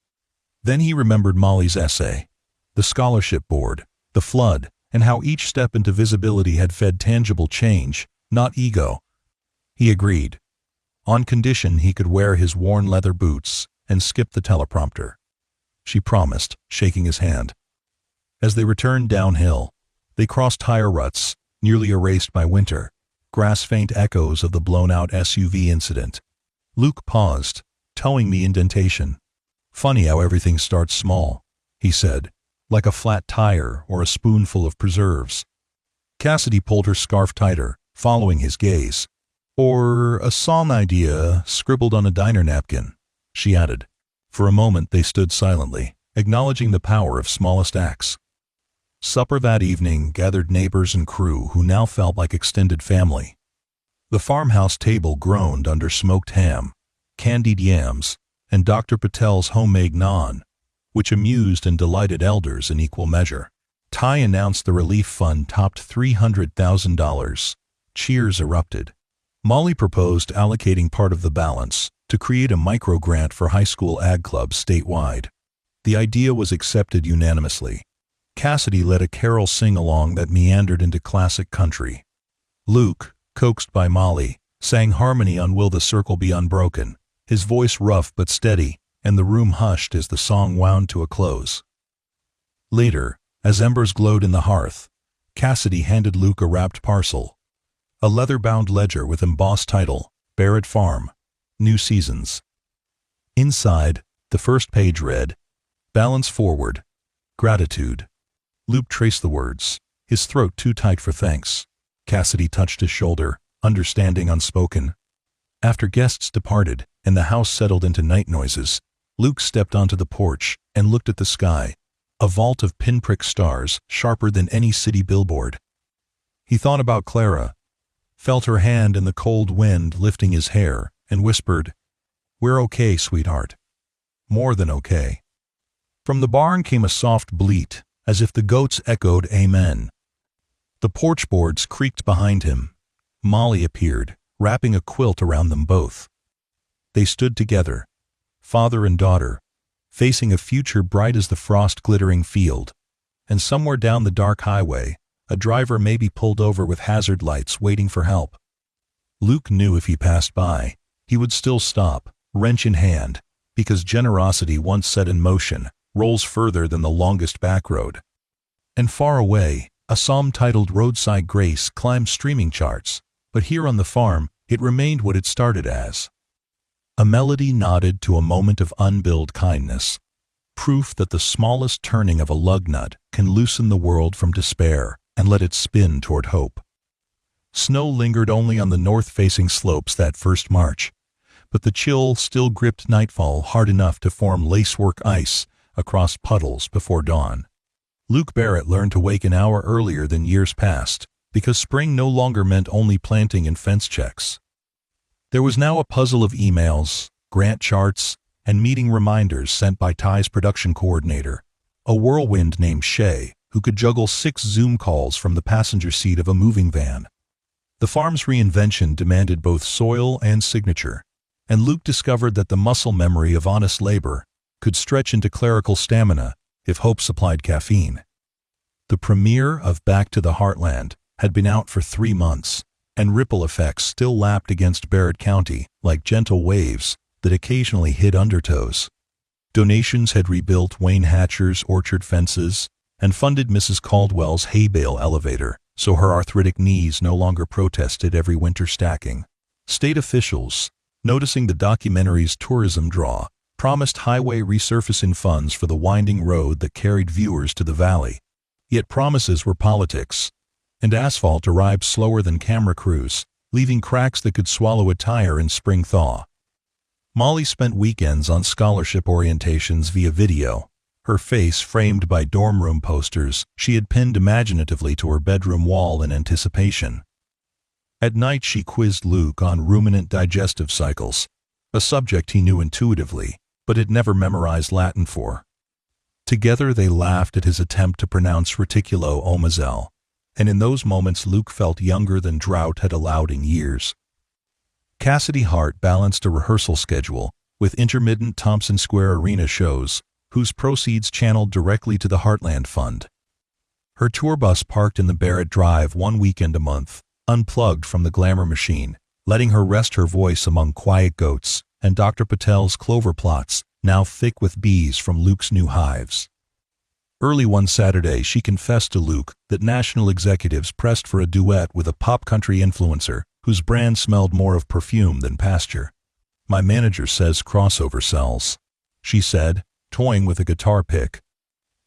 Then he remembered Molly's essay, the scholarship board, the flood, and how each step into visibility had fed tangible change, not ego. He agreed, on condition he could wear his worn leather boots and skip the teleprompter. She promised, shaking his hand. As they returned downhill, they crossed tire ruts, nearly erased by winter, grass-faint echoes of the blown-out SUV incident. Luke paused, towing the indentation. "Funny how everything starts small," he said, "like a flat tire or a spoonful of preserves." Cassidy pulled her scarf tighter, following his gaze. Or a song idea scribbled on a diner napkin, she added. For a moment they stood silently, acknowledging the power of smallest acts. Supper that evening gathered neighbors and crew who now felt like extended family. The farmhouse table groaned under smoked ham, candied yams, and Dr. Patel's homemade naan, which amused and delighted elders in equal measure. Ty announced the relief fund topped $300,000. Cheers erupted. Molly proposed allocating part of the balance to create a micro-grant for high school ag clubs statewide. The idea was accepted unanimously. Cassidy led a carol sing-along that meandered into classic country. Luke, coaxed by Molly, sang harmony on Will the Circle Be Unbroken, his voice rough but steady, and the room hushed as the song wound to a close. Later, as embers glowed in the hearth, Cassidy handed Luke a wrapped parcel, a leather-bound ledger with embossed title, Barrett Farm, New Seasons. Inside, the first page read, Balance forward, gratitude. Luke traced the words, his throat too tight for thanks. Cassidy touched his shoulder, understanding unspoken. After guests departed and the house settled into night noises, Luke stepped onto the porch and looked at the sky, a vault of pinprick stars sharper than any city billboard. He thought about Clara, felt her hand in the cold wind lifting his hair, and whispered, "We're okay, sweetheart. More than okay." From the barn came a soft bleat, as if the goats echoed amen. The porch boards creaked behind him. Molly appeared, wrapping a quilt around them both. They stood together, father and daughter, facing a future bright as the frost-glittering field, and somewhere down the dark highway, a driver maybe pulled over with hazard lights waiting for help. Luke knew if he passed by, he would still stop, wrench in hand, because generosity once set in motion rolls further than the longest back road. And far away, a psalm titled Roadside Grace climbed streaming charts, but here on the farm, it remained what it started as. A melody nodded to a moment of unbilled kindness, proof that the smallest turning of a lug nut can loosen the world from despair and let it spin toward hope. Snow lingered only on the north-facing slopes that first March, but the chill still gripped nightfall hard enough to form lacework ice across puddles before dawn. Luke Barrett learned to wake an hour earlier than years past, because spring no longer meant only planting and fence checks. There was now a puzzle of emails, grant charts, and meeting reminders sent by Ty's production coordinator, a whirlwind named Shay, who could juggle 6 Zoom calls from the passenger seat of a moving van. The farm's reinvention demanded both soil and signature, and Luke discovered that the muscle memory of honest labor could stretch into clerical stamina if hope supplied caffeine. The premiere of Back to the Heartland had been out for 3 months, and ripple effects still lapped against Barrett County like gentle waves that occasionally hit undertows. Donations had rebuilt Wayne Hatcher's orchard fences and funded Mrs. Caldwell's hay bale elevator, so her arthritic knees no longer protested every winter stacking. State officials, noticing the documentary's tourism draw, promised highway resurfacing funds for the winding road that carried viewers to the valley. Yet promises were politics, and asphalt arrived slower than camera crews, leaving cracks that could swallow a tire in spring thaw. Molly spent weekends on scholarship orientations via video, her face framed by dorm room posters she had pinned imaginatively to her bedroom wall in anticipation. At night she quizzed Luke on ruminant digestive cycles, a subject he knew intuitively, but had never memorized Latin for. Together they laughed at his attempt to pronounce reticulo omazel, and in those moments Luke felt younger than drought had allowed in years. Cassidy Hart balanced a rehearsal schedule with intermittent Thompson Square Arena shows, whose proceeds channeled directly to the Heartland Fund. Her tour bus parked in the Barrett Drive 1 weekend a month, unplugged from the glamour machine, letting her rest her voice among quiet goats and Dr. Patel's clover plots, now thick with bees from Luke's new hives. Early one Saturday she confessed to Luke that national executives pressed for a duet with a pop country influencer whose brand smelled more of perfume than pasture. "My manager says crossover sells," she said, toying with a guitar pick.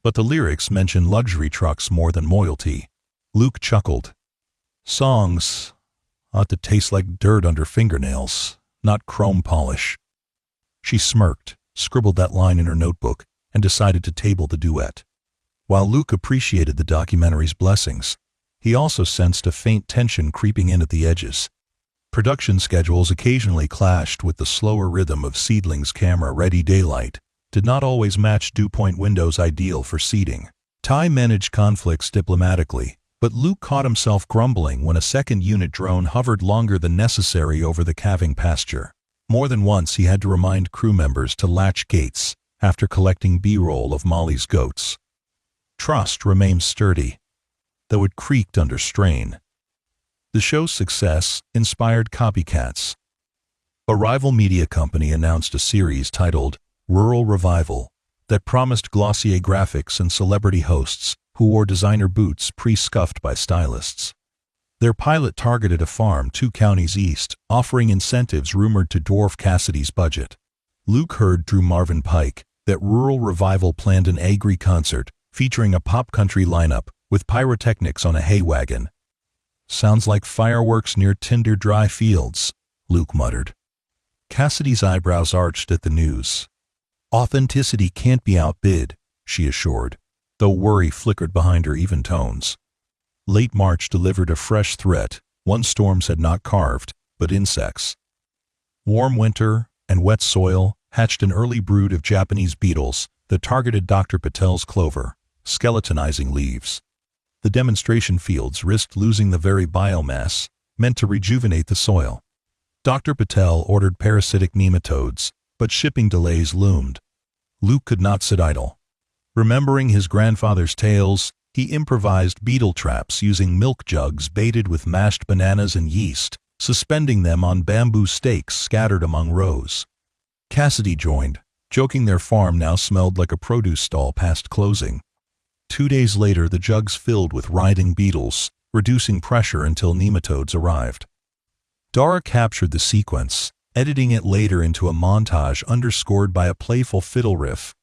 But the lyrics mention luxury trucks more than loyalty. Luke chuckled. "Songs, ought to taste like dirt under fingernails, not chrome polish. She smirked, scribbled that line in her notebook, and decided to table the duet. While Luke appreciated the documentary's blessings, he also sensed a faint tension creeping in at the edges. Production schedules occasionally clashed with the slower rhythm of Seedling's camera-ready daylight, did not always match dew point windows ideal for seeding. Ty managed conflicts diplomatically, but Luke caught himself grumbling when a second unit drone hovered longer than necessary over the calving pasture. More than once he had to remind crew members to latch gates after collecting B-roll of Molly's goats. Trust remained sturdy, though it creaked under strain. The show's success inspired copycats. A rival media company announced a series titled Rural Revival that promised glossier graphics and celebrity hosts who wore designer boots pre-scuffed by stylists. Their pilot targeted a farm 2 counties east, offering incentives rumored to dwarf Cassidy's budget. Luke heard through Marvin Pike that Rural Revival planned an agri concert featuring a pop country lineup with pyrotechnics on a hay wagon. "Sounds like fireworks near Tinder Dry Fields," Luke muttered. Cassidy's eyebrows arched at the news. "Authenticity can't be outbid," she assured, though worry flickered behind her even tones. Late March delivered a fresh threat, one storms had not carved, but insects. Warm winter and wet soil hatched an early brood of Japanese beetles that targeted Dr. Patel's clover, skeletonizing leaves. The demonstration fields risked losing the very biomass meant to rejuvenate the soil. Dr. Patel ordered parasitic nematodes, but shipping delays loomed. Luke could not sit idle. Remembering his grandfather's tales, he improvised beetle traps using milk jugs baited with mashed bananas and yeast, suspending them on bamboo stakes scattered among rows. Cassidy joined, joking their farm now smelled like a produce stall past closing. 2 days later the jugs filled with writhing beetles, reducing pressure until nematodes arrived. Dara captured the sequence, editing it later into a montage underscored by a playful fiddle riff.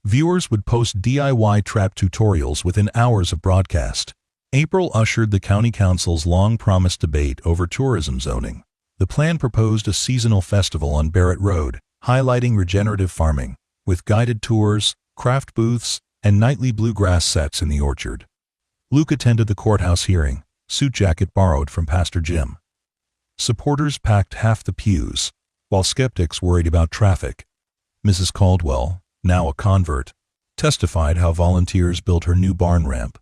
Viewers would post DIY trap tutorials within hours of broadcast. April ushered the county council's long-promised debate over tourism zoning. The plan proposed a seasonal festival on Barrett Road, highlighting regenerative farming, with guided tours, craft booths, and nightly bluegrass sets in the orchard. Luke attended the courthouse hearing, suit jacket borrowed from Pastor Jim. Supporters packed half the pews, while skeptics worried about traffic. Mrs. Caldwell, now a convert, testified how volunteers built her new barn ramp.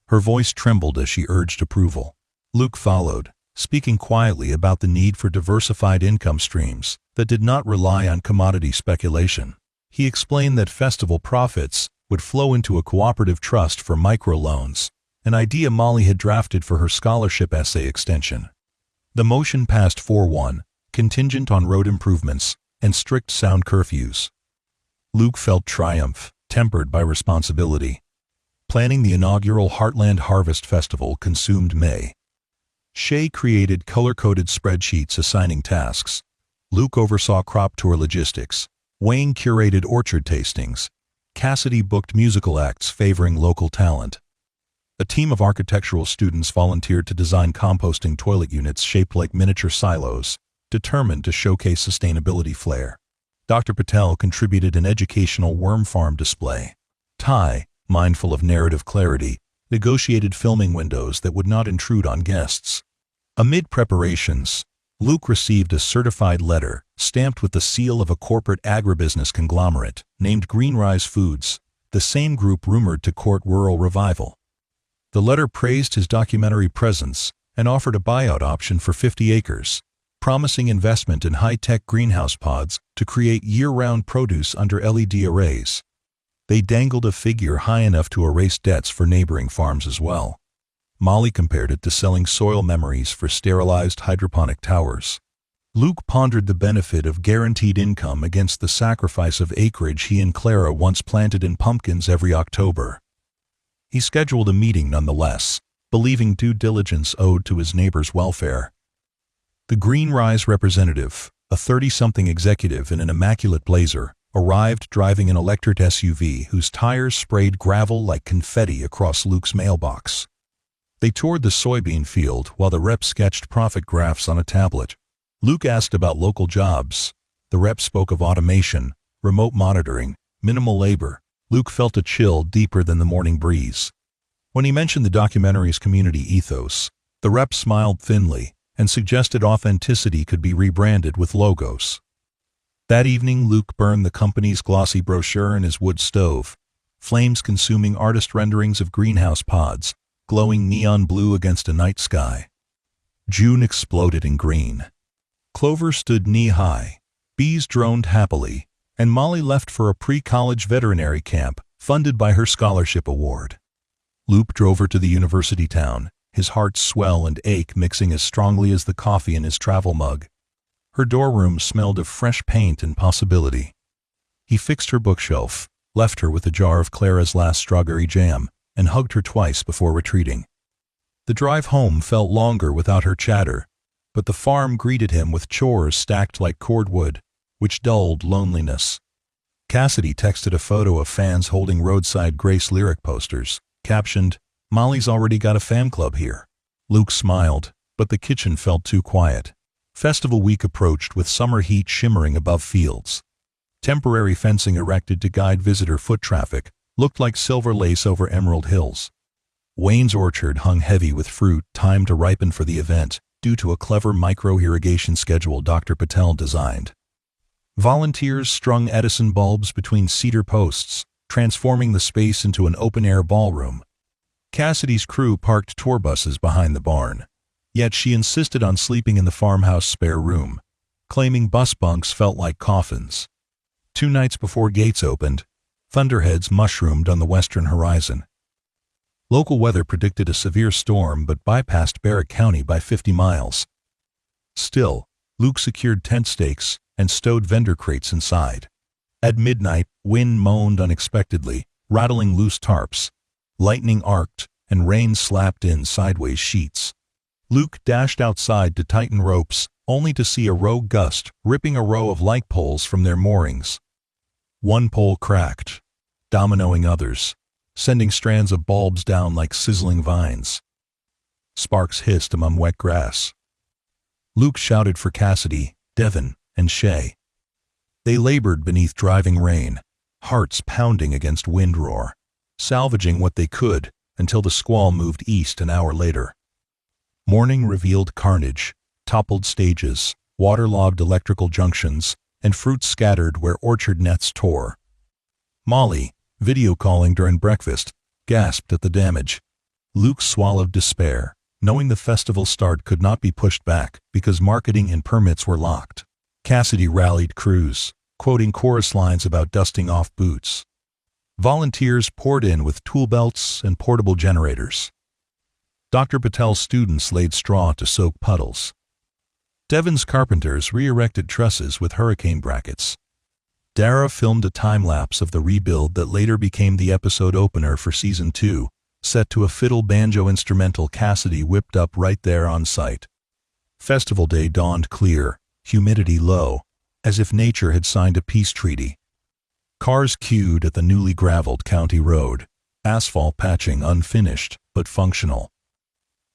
Her voice trembled as she urged approval. Luke followed, speaking quietly about the need for diversified income streams that did not rely on commodity speculation. He explained that festival profits would flow into a cooperative trust for microloans, an idea Molly had drafted for her scholarship essay extension. The motion passed 4-1, contingent on road improvements and strict sound curfews. Luke felt triumph, tempered by responsibility. Planning the inaugural Heartland Harvest Festival consumed May. Shay created color-coded spreadsheets assigning tasks. Luke oversaw crop tour logistics. Wayne curated orchard tastings. Cassidy booked musical acts favoring local talent. A team of architectural students volunteered to design composting toilet units shaped like miniature silos, determined to showcase sustainability flair. Dr. Patel contributed an educational worm farm display. Ty, mindful of narrative clarity, negotiated filming windows that would not intrude on guests. Amid preparations, Luke received a certified letter stamped with the seal of a corporate agribusiness conglomerate named Greenrise Foods, the same group rumored to court Rural Revival. The letter praised his documentary presence and offered a buyout option for 50 acres, promising investment in high-tech greenhouse pods to create year-round produce under LED arrays. They dangled a figure high enough to erase debts for neighboring farms as well. Molly compared it to selling soil memories for sterilized hydroponic towers. Luke pondered the benefit of guaranteed income against the sacrifice of acreage he and Clara once planted in pumpkins every October. He scheduled a meeting nonetheless, believing due diligence owed to his neighbor's welfare. The Greenrise representative, a 30-something executive in an immaculate blazer, arrived driving an electric SUV whose tires sprayed gravel like confetti across Luke's mailbox. They toured the soybean field while the rep sketched profit graphs on a tablet. Luke asked about local jobs. The rep spoke of automation, remote monitoring, minimal labor. Luke felt a chill deeper than the morning breeze. When he mentioned the documentary's community ethos, the rep smiled thinly and suggested authenticity could be rebranded with logos. That evening, Luke burned the company's glossy brochure in his wood stove, flames consuming artist renderings of greenhouse pods, glowing neon blue against a night sky. June exploded in green. Clover stood knee-high, bees droned happily, and Molly left for a pre-college veterinary camp funded by her scholarship award. Luke drove her to the university town, his heart swell and ache mixing as strongly as the coffee in his travel mug. Her dorm smelled of fresh paint and possibility. He fixed her bookshelf, left her with a jar of Clara's last strawberry jam, and hugged her twice before retreating. The drive home felt longer without her chatter, but the farm greeted him with chores stacked like cordwood, which dulled loneliness. Cassidy texted a photo of fans holding roadside Grace lyric posters, captioned, "Molly's already got a fan club here." Luke smiled, but the kitchen felt too quiet. Festival week approached with summer heat shimmering above fields. Temporary fencing erected to guide visitor foot traffic looked like silver lace over emerald hills. Wayne's orchard hung heavy with fruit timed to ripen for the event due to a clever micro-irrigation schedule Dr. Patel designed. Volunteers strung Edison bulbs between cedar posts, transforming the space into an open-air ballroom. Cassidy's crew parked tour buses behind the barn, yet she insisted on sleeping in the farmhouse spare room, claiming bus bunks felt like coffins. 2 nights before gates opened, thunderheads mushroomed on the western horizon. Local weather predicted a severe storm but bypassed Barrack County by 50 miles. Still, Luke secured tent stakes and stowed vendor crates inside. At midnight, wind moaned unexpectedly, rattling loose tarps. Lightning arced, and rain slapped in sideways sheets. Luke dashed outside to tighten ropes, only to see a rogue gust ripping a row of light poles from their moorings. One pole cracked, dominoing others, sending strands of bulbs down like sizzling vines. Sparks hissed among wet grass. Luke shouted for Cassidy, Devin, and Shay. They labored beneath driving rain, hearts pounding against wind roar, salvaging what they could until the squall moved east an hour later. Morning revealed carnage, toppled stages, waterlogged electrical junctions, and fruit scattered where orchard nets tore. Molly, video calling during breakfast, gasped at the damage. Luke swallowed despair, knowing the festival start could not be pushed back because marketing and permits were locked. Cassidy rallied crews, quoting chorus lines about dusting off boots. Volunteers poured in with tool belts and portable generators. Dr. Patel's students laid straw to soak puddles. Devin's carpenters re-erected trusses with hurricane brackets. Dara filmed a time-lapse of the rebuild that later became the episode opener for Season 2, set to a fiddle-banjo instrumental Cassidy whipped up right there on site. Festival day dawned clear, humidity low, as if nature had signed a peace treaty. Cars queued at the newly graveled county road, asphalt patching unfinished but functional.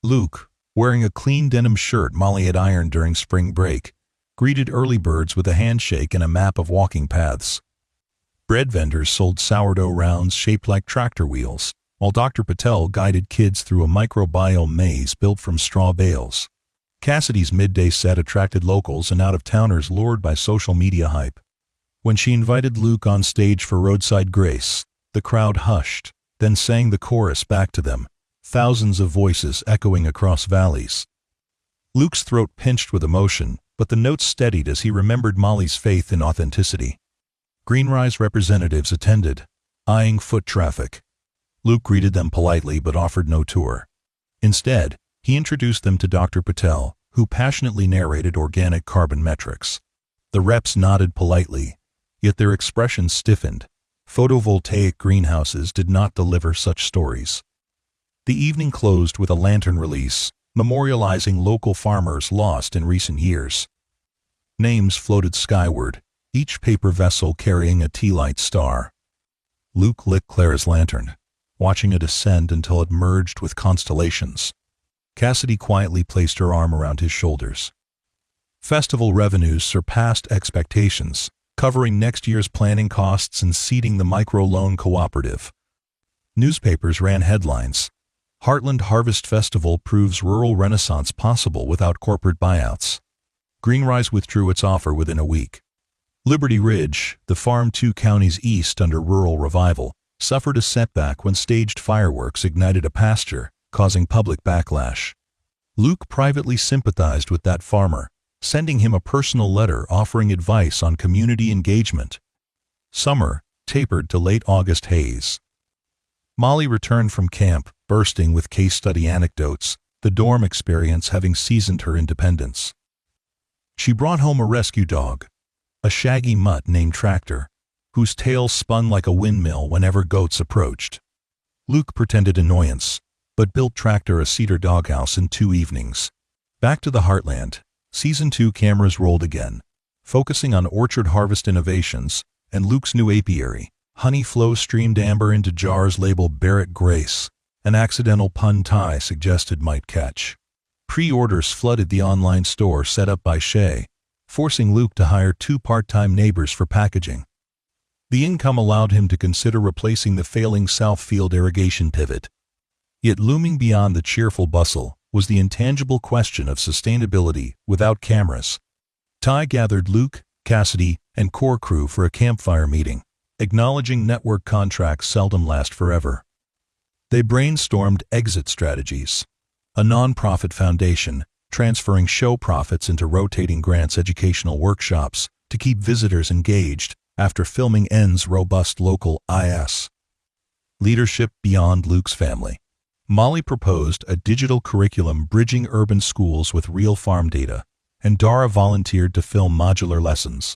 Luke, wearing a clean denim shirt Molly had ironed during spring break, greeted early birds with a handshake and a map of walking paths. Bread vendors sold sourdough rounds shaped like tractor wheels, while Dr. Patel guided kids through a microbiome maze built from straw bales. Cassidy's midday set attracted locals and out-of-towners lured by social media hype. When she invited Luke on stage for Roadside Grace, the crowd hushed, then sang the chorus back to them, thousands of voices echoing across valleys. Luke's throat pinched with emotion, but the notes steadied as he remembered Molly's faith in authenticity. Greenrise representatives attended, eyeing foot traffic. Luke greeted them politely but offered no tour. Instead, he introduced them to Dr. Patel, who passionately narrated organic carbon metrics. The reps nodded politely, yet their expressions stiffened. Photovoltaic greenhouses did not deliver such stories. The evening closed with a lantern release, memorializing local farmers lost in recent years. Names floated skyward, each paper vessel carrying a tea light star. Luke lit Clara's lantern. watching it ascend until it merged with constellations. Cassidy quietly placed her arm around his shoulders. Festival revenues surpassed expectations, covering next year's planning costs and seeding the microloan cooperative. Newspapers ran headlines. Heartland Harvest Festival proves rural renaissance possible without corporate buyouts. Greenrise withdrew its offer within a week. Liberty Ridge, the farm 2 counties east under rural revival, suffered a setback when staged fireworks ignited a pasture, causing public backlash. Luke privately sympathized with that farmer, sending him a personal letter offering advice on community engagement. Summer tapered to late August haze. Molly returned from camp, bursting with case study anecdotes, the dorm experience having seasoned her independence. She brought home a rescue dog, a shaggy mutt named Tractor, whose tail spun like a windmill whenever goats approached. Luke pretended annoyance, but built Tractor a cedar doghouse in 2 evenings. Back to the heartland, Season 2 cameras rolled again, focusing on orchard harvest innovations and Luke's new apiary. Honey flow streamed amber into jars labeled Barrett Grace, an accidental pun Ty suggested might catch. Pre-orders flooded the online store set up by Shay, forcing Luke to hire 2 part-time neighbors for packaging. The income allowed him to consider replacing the failing Southfield irrigation pivot. Yet looming beyond the cheerful bustle was the intangible question of sustainability without cameras. Ty gathered Luke, Cassidy, and core crew for a campfire meeting, acknowledging network contracts seldom last forever. They brainstormed exit strategies, a non-profit foundation transferring show profits into rotating grants educational workshops to keep visitors engaged after filming ends robust local IS. Leadership beyond Luke's family. Molly proposed a digital curriculum bridging urban schools with real farm data, and Dara volunteered to film modular lessons.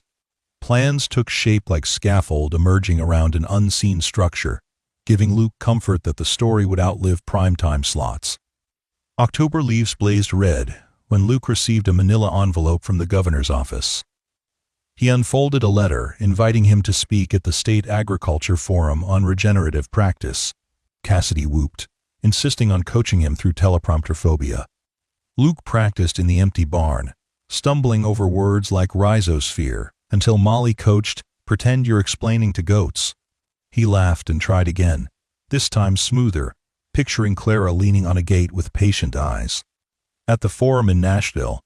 Plans took shape like scaffold emerging around an unseen structure, giving Luke comfort that the story would outlive primetime slots. October leaves blazed red when Luke received a manila envelope from the governor's office. He unfolded a letter inviting him to speak at the State Agriculture Forum on regenerative practice. Cassidy whooped, insisting on coaching him through teleprompter phobia. Luke practiced in the empty barn, stumbling over words like rhizosphere, until Molly coached, "Pretend you're explaining to goats." He laughed and tried again, this time smoother, picturing Clara leaning on a gate with patient eyes. At the forum in Nashville,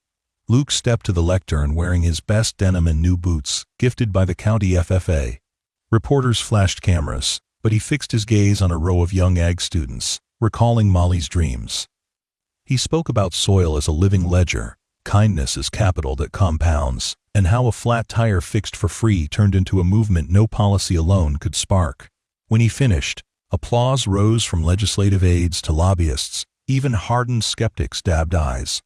Luke stepped to the lectern wearing his best denim and new boots, gifted by the county FFA. Reporters flashed cameras, but he fixed his gaze on a row of young ag students, recalling Molly's dreams. He spoke about soil as a living ledger, kindness as capital that compounds, and how a flat tire fixed for free turned into a movement no policy alone could spark. When he finished, applause rose from legislative aides to lobbyists, even hardened skeptics dabbed eyes.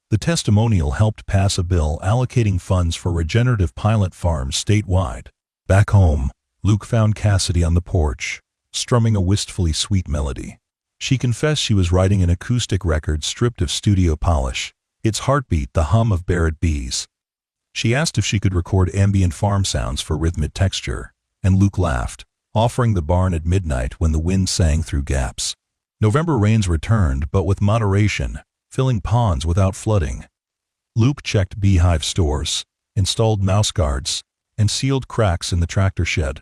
The testimonial helped pass a bill allocating funds for regenerative pilot farms statewide. Back home, Luke found Cassidy on the porch, strumming a wistfully sweet melody. She confessed she was writing an acoustic record stripped of studio polish, its heartbeat the hum of Barrett bees. She asked if she could record ambient farm sounds for rhythmic texture, and Luke laughed, offering the barn at midnight when the wind sang through gaps. November rains returned, but with moderation, filling ponds without flooding. Luke checked beehive stores, installed mouse guards, and sealed cracks in the tractor shed.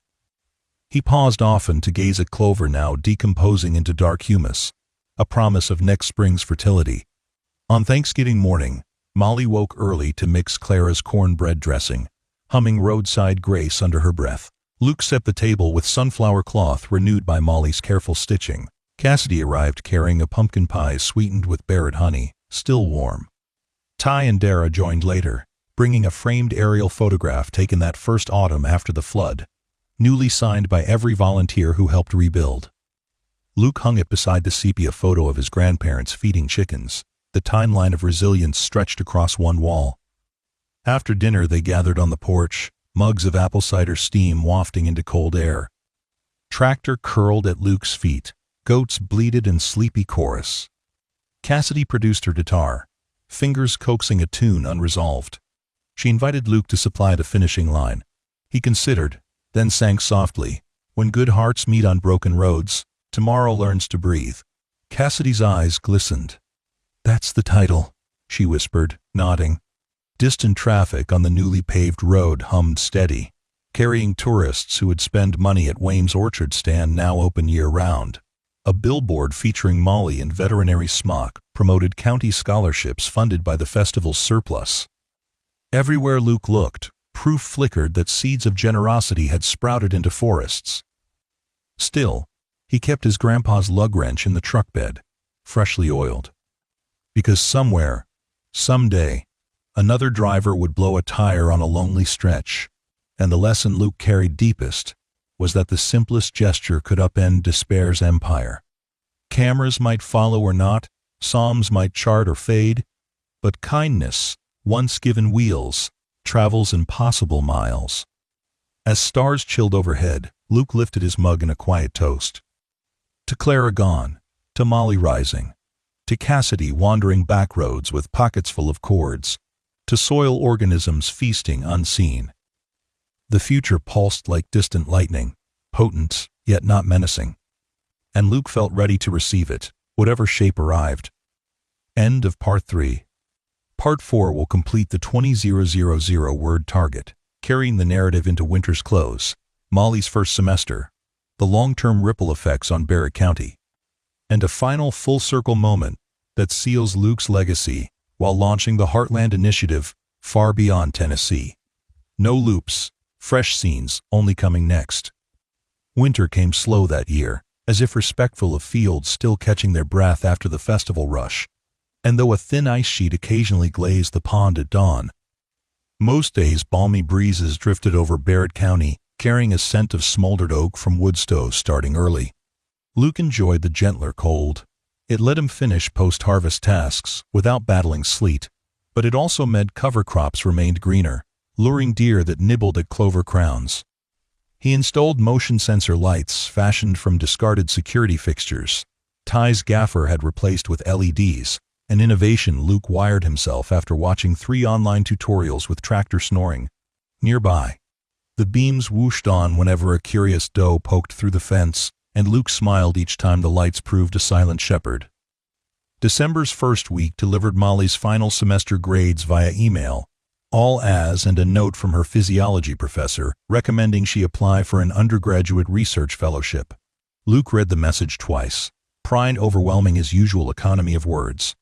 He paused often to gaze at clover now decomposing into dark humus, a promise of next spring's fertility. On Thanksgiving morning, Molly woke early to mix Clara's cornbread dressing, humming Roadside Grace under her breath. Luke set the table with sunflower cloth renewed by Molly's careful stitching. Cassidy arrived carrying a pumpkin pie sweetened with Barrett honey, still warm. Ty and Dara joined later, bringing a framed aerial photograph taken that first autumn after the flood, newly signed by every volunteer who helped rebuild. Luke hung it beside the sepia photo of his grandparents feeding chickens. The timeline of resilience stretched across one wall. After dinner they gathered on the porch, mugs of apple cider steam wafting into cold air. Tractor curled at Luke's feet, goats bleated in sleepy chorus. Cassidy produced her guitar, fingers coaxing a tune unresolved. She invited Luke to supply the finishing line. He considered, then sang softly, "When good hearts meet on broken roads, Tomorrow Learns to Breathe. Cassidy's eyes glistened. That's the title, she whispered, nodding. Distant traffic on the newly paved road hummed steady, carrying tourists who would spend money at Wayne's Orchard stand, now open year-round. A billboard featuring Molly in veterinary smock promoted county scholarships funded by the festival's surplus. Everywhere Luke looked, proof flickered that seeds of generosity had sprouted into forests. Still, he kept his grandpa's lug wrench in the truck bed, freshly oiled. Because somewhere, someday, another driver would blow a tire on a lonely stretch, and the lesson Luke carried deepest was that the simplest gesture could upend despair's empire. Cameras might follow or not, psalms might chart or fade, but kindness, once given wheels, travels impossible miles. As stars chilled overhead, Luke lifted his mug in a quiet toast. To Clara gone, to Molly rising, to Cassidy wandering back roads with pockets full of cords, to soil organisms feasting unseen. The future pulsed like distant lightning, potent yet not menacing. And Luke felt ready to receive it, whatever shape arrived. End of Part 3. Part 4 will complete the 20,000 word target, carrying the narrative into winter's close, Molly's first semester, the long-term ripple effects on Barrett County, and a final full-circle moment that seals Luke's legacy while launching the Heartland Initiative far beyond Tennessee. No loops, fresh scenes only coming next. Winter came slow that year, as if respectful of fields still catching their breath after the festival rush, and though a thin ice sheet occasionally glazed the pond at dawn, most days balmy breezes drifted over Barrett County, carrying a scent of smoldered oak from wood stoves starting early. Luke enjoyed the gentler cold. It let him finish post-harvest tasks without battling sleet, but it also meant cover crops remained greener, luring deer that nibbled at clover crowns. He installed motion sensor lights fashioned from discarded security fixtures. Ty's gaffer had replaced with LEDs, an innovation Luke wired himself after watching 3 online tutorials with tractor snoring. Nearby, the beams whooshed on whenever a curious doe poked through the fence, and Luke smiled each time the lights proved a silent shepherd. December's first week delivered Molly's final semester grades via email, all A's and a note from her physiology professor recommending she apply for an undergraduate research fellowship. Luke read the message twice, pride overwhelming his usual economy of words.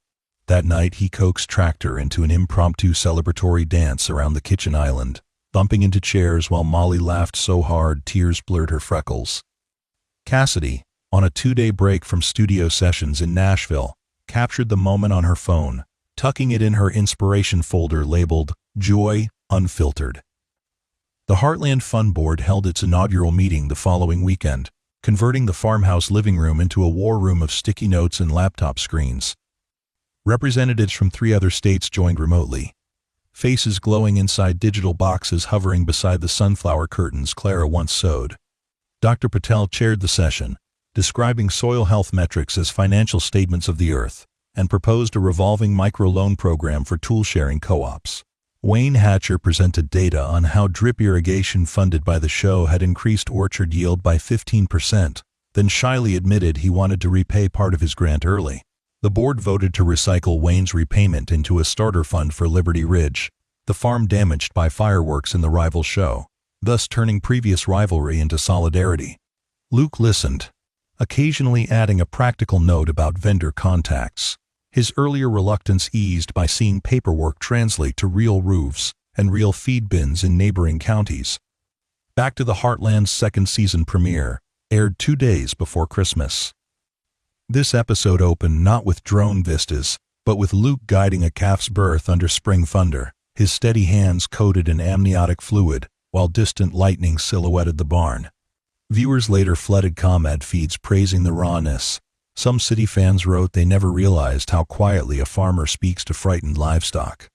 That night he coaxed Tractor into an impromptu celebratory dance around the kitchen island, bumping into chairs while Molly laughed so hard tears blurred her freckles. Cassidy, on a 2-day break from studio sessions in Nashville, captured the moment on her phone, tucking it in her inspiration folder labeled Joy Unfiltered. The Heartland Fun Board held its inaugural meeting the following weekend, converting the farmhouse living room into a war room of sticky notes and laptop screens. Representatives from 3 other states joined remotely, faces glowing inside digital boxes hovering beside the sunflower curtains Clara once sewed. Dr. Patel chaired the session, describing soil health metrics as financial statements of the earth, and proposed a revolving microloan program for tool-sharing co-ops. Wayne Hatcher presented data on how drip irrigation funded by the show had increased orchard yield by 15%, then shyly admitted he wanted to repay part of his grant early. The board voted to recycle Wayne's repayment into a starter fund for Liberty Ridge, the farm damaged by fireworks in the rival show, thus turning previous rivalry into solidarity. Luke listened, occasionally adding a practical note about vendor contacts. His earlier reluctance eased by seeing paperwork translate to real roofs and real feed bins in neighboring counties. Back to the Heartland's second season premiere, aired 2 days before Christmas. This episode opened not with drone vistas, but with Luke guiding a calf's birth under spring thunder, his steady hands coated in amniotic fluid, while distant lightning silhouetted the barn. Viewers later flooded comment feeds praising the rawness. Some city fans wrote they never realized how quietly a farmer speaks to frightened livestock.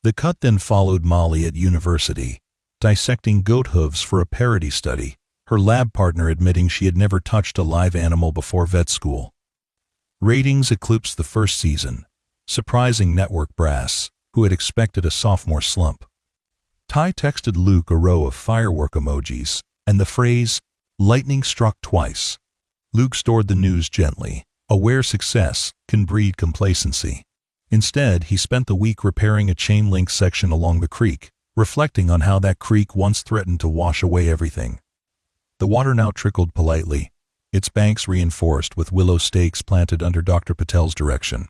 The cut then followed Molly at university, dissecting goat hooves for a parody study, her lab partner admitting she had never touched a live animal before vet school. Ratings eclipsed the first season, surprising network brass, who had expected a sophomore slump. Ty texted Luke a row of firework emojis, and the phrase, "lightning struck twice," Luke stored the news gently, aware success can breed complacency. Instead, he spent the week repairing a chain-link section along the creek, reflecting on how that creek once threatened to wash away everything. The water now trickled politely, its banks reinforced with willow stakes planted under Dr. Patel's direction.